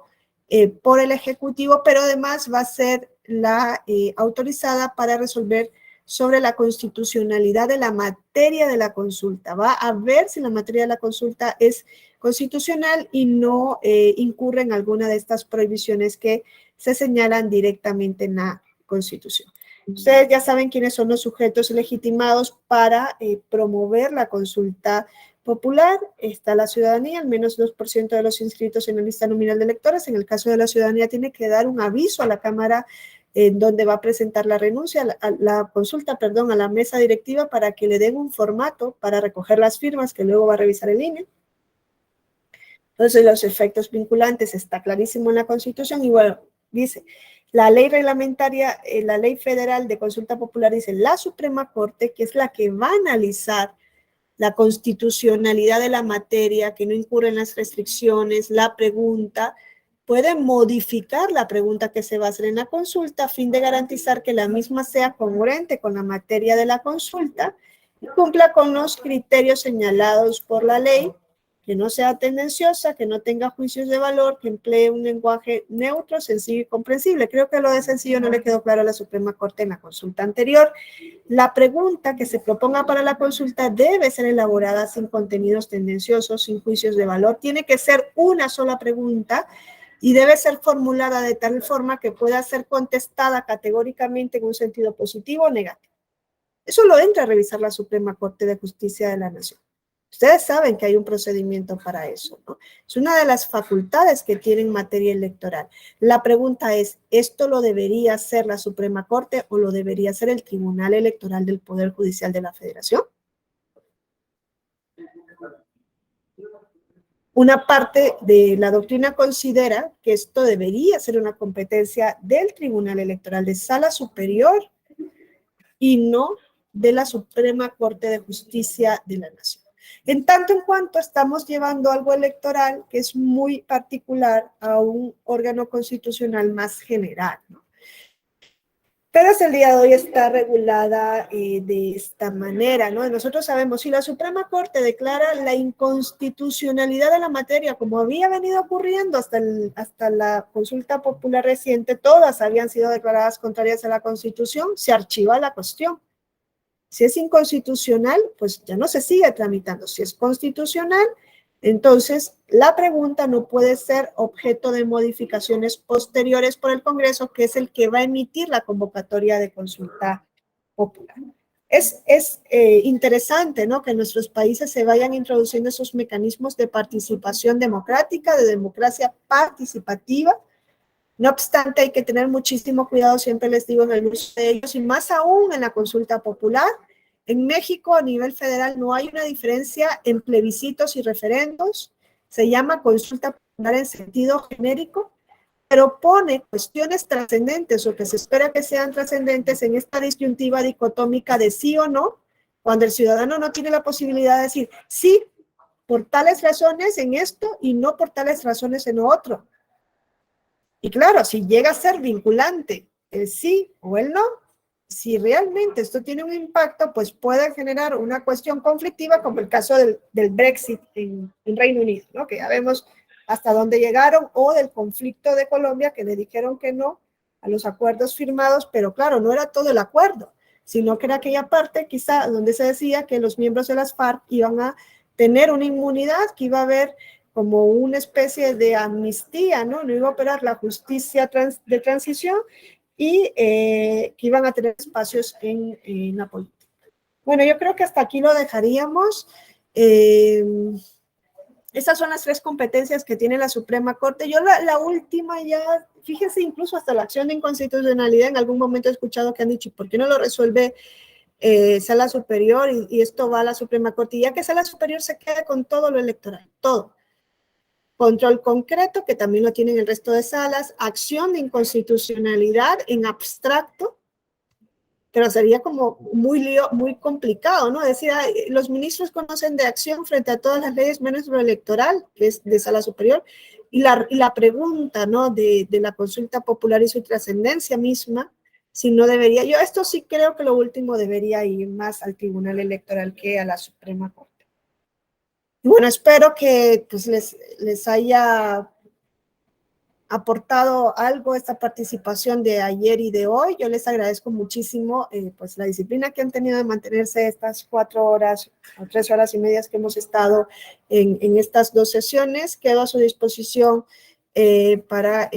por el Ejecutivo, pero además va a ser la autorizada para resolver sobre la constitucionalidad de la materia de la consulta. Va a ver si la materia de la consulta es constitucional y no incurre en alguna de estas prohibiciones que se señalan directamente en la Constitución. Ustedes ya saben quiénes son los sujetos legitimados para promover la consulta popular. Está la ciudadanía, al menos 2% de los inscritos en la lista nominal de electores. En el caso de la ciudadanía tiene que dar un aviso a la Cámara en donde va a presentar la renuncia, la consulta, perdón, a la mesa directiva para que le den un formato para recoger las firmas que luego va a revisar el INE. Entonces, los efectos vinculantes está clarísimo en la Constitución y bueno, dice, la ley reglamentaria, la ley federal de consulta popular dice la Suprema Corte, que es la que va a analizar la constitucionalidad de la materia, que no incurre en las restricciones, la pregunta, puede modificar la pregunta que se va a hacer en la consulta a fin de garantizar que la misma sea congruente con la materia de la consulta y cumpla con los criterios señalados por la ley, que no sea tendenciosa, que no tenga juicios de valor, que emplee un lenguaje neutro, sencillo y comprensible. Creo que lo de sencillo no le quedó claro a la Suprema Corte en la consulta anterior. La pregunta que se proponga para la consulta debe ser elaborada sin contenidos tendenciosos, sin juicios de valor. Tiene que ser una sola pregunta y debe ser formulada de tal forma que pueda ser contestada categóricamente en un sentido positivo o negativo. Eso lo entra a revisar la Suprema Corte de Justicia de la Nación. Ustedes saben que hay un procedimiento para eso, ¿no? Es una de las facultades que tiene en materia electoral. La pregunta es, ¿esto lo debería hacer la Suprema Corte o lo debería hacer el Tribunal Electoral del Poder Judicial de la Federación? Una parte de la doctrina considera que esto debería ser una competencia del Tribunal Electoral de Sala Superior y no de la Suprema Corte de Justicia de la Nación. En tanto en cuanto estamos llevando algo electoral que es muy particular a un órgano constitucional más general, ¿no? Pero hasta el día de hoy está regulada de esta manera, ¿no? Nosotros sabemos, si la Suprema Corte declara la inconstitucionalidad de la materia, como había venido ocurriendo hasta la consulta popular reciente, todas habían sido declaradas contrarias a la Constitución, se archiva la cuestión. Si es inconstitucional, pues ya no se sigue tramitando. Si es constitucional, entonces la pregunta no puede ser objeto de modificaciones posteriores por el Congreso, que es el que va a emitir la convocatoria de consulta popular. Es interesante, ¿no?, que en nuestros países se vayan introduciendo esos mecanismos de participación democrática, de democracia participativa. No obstante, hay que tener muchísimo cuidado, siempre les digo, en el uso de ellos, y más aún en la consulta popular. En México, a nivel federal, no hay una diferencia en plebiscitos y referendos. Se llama consulta popular en sentido genérico, pero pone cuestiones trascendentes o que se espera que sean trascendentes en esta disyuntiva dicotómica de sí o no, cuando el ciudadano no tiene la posibilidad de decir sí por tales razones en esto y no por tales razones en lo otro. Y claro, si llega a ser vinculante el sí o el no, si realmente esto tiene un impacto, pues puede generar una cuestión conflictiva, como el caso del Brexit en Reino Unido, ¿no?, que ya vemos hasta dónde llegaron, o del conflicto de Colombia, que le dijeron que no a los acuerdos firmados, pero claro, no era todo el acuerdo, sino que era aquella parte quizá donde se decía que los miembros de las FARC iban a tener una inmunidad, que iba a haber como una especie de amnistía, ¿no? No iba a operar la justicia de transición y que iban a tener espacios en la política. Bueno, yo creo que hasta aquí lo dejaríamos. Esas son las tres competencias que tiene la Suprema Corte. Yo la última ya, fíjense, incluso hasta la acción de inconstitucionalidad, en algún momento he escuchado que han dicho, ¿por qué no lo resuelve Sala Superior y esto va a la Suprema Corte? Y ya que Sala Superior se queda con todo lo electoral, todo. Control concreto, que también lo tienen el resto de salas, acción de inconstitucionalidad en abstracto, pero sería como muy complicado, ¿no? Decir, los ministros conocen de acción frente a todas las leyes menos lo electoral, que es de Sala Superior, y la pregunta, ¿no?, de la consulta popular y su trascendencia misma, si no debería, yo esto sí creo que lo último debería ir más al Tribunal Electoral que a la Suprema Corte. Bueno, espero que pues, les haya aportado algo esta participación de ayer y de hoy. Yo les agradezco muchísimo pues, la disciplina que han tenido de mantenerse estas 4 horas o 3 horas y media que hemos estado en estas 2 sesiones. Quedo a su disposición para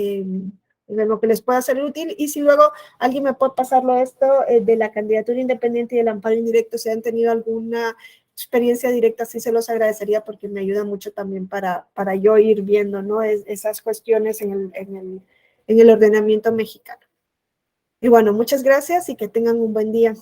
lo que les pueda ser útil, y si luego alguien me puede pasarlo esto de la candidatura independiente y del amparo indirecto, si han tenido alguna experiencia directa, sí se los agradecería porque me ayuda mucho también para yo ir viendo, ¿no?, esas cuestiones en el ordenamiento mexicano. Y bueno, muchas gracias y que tengan un buen día.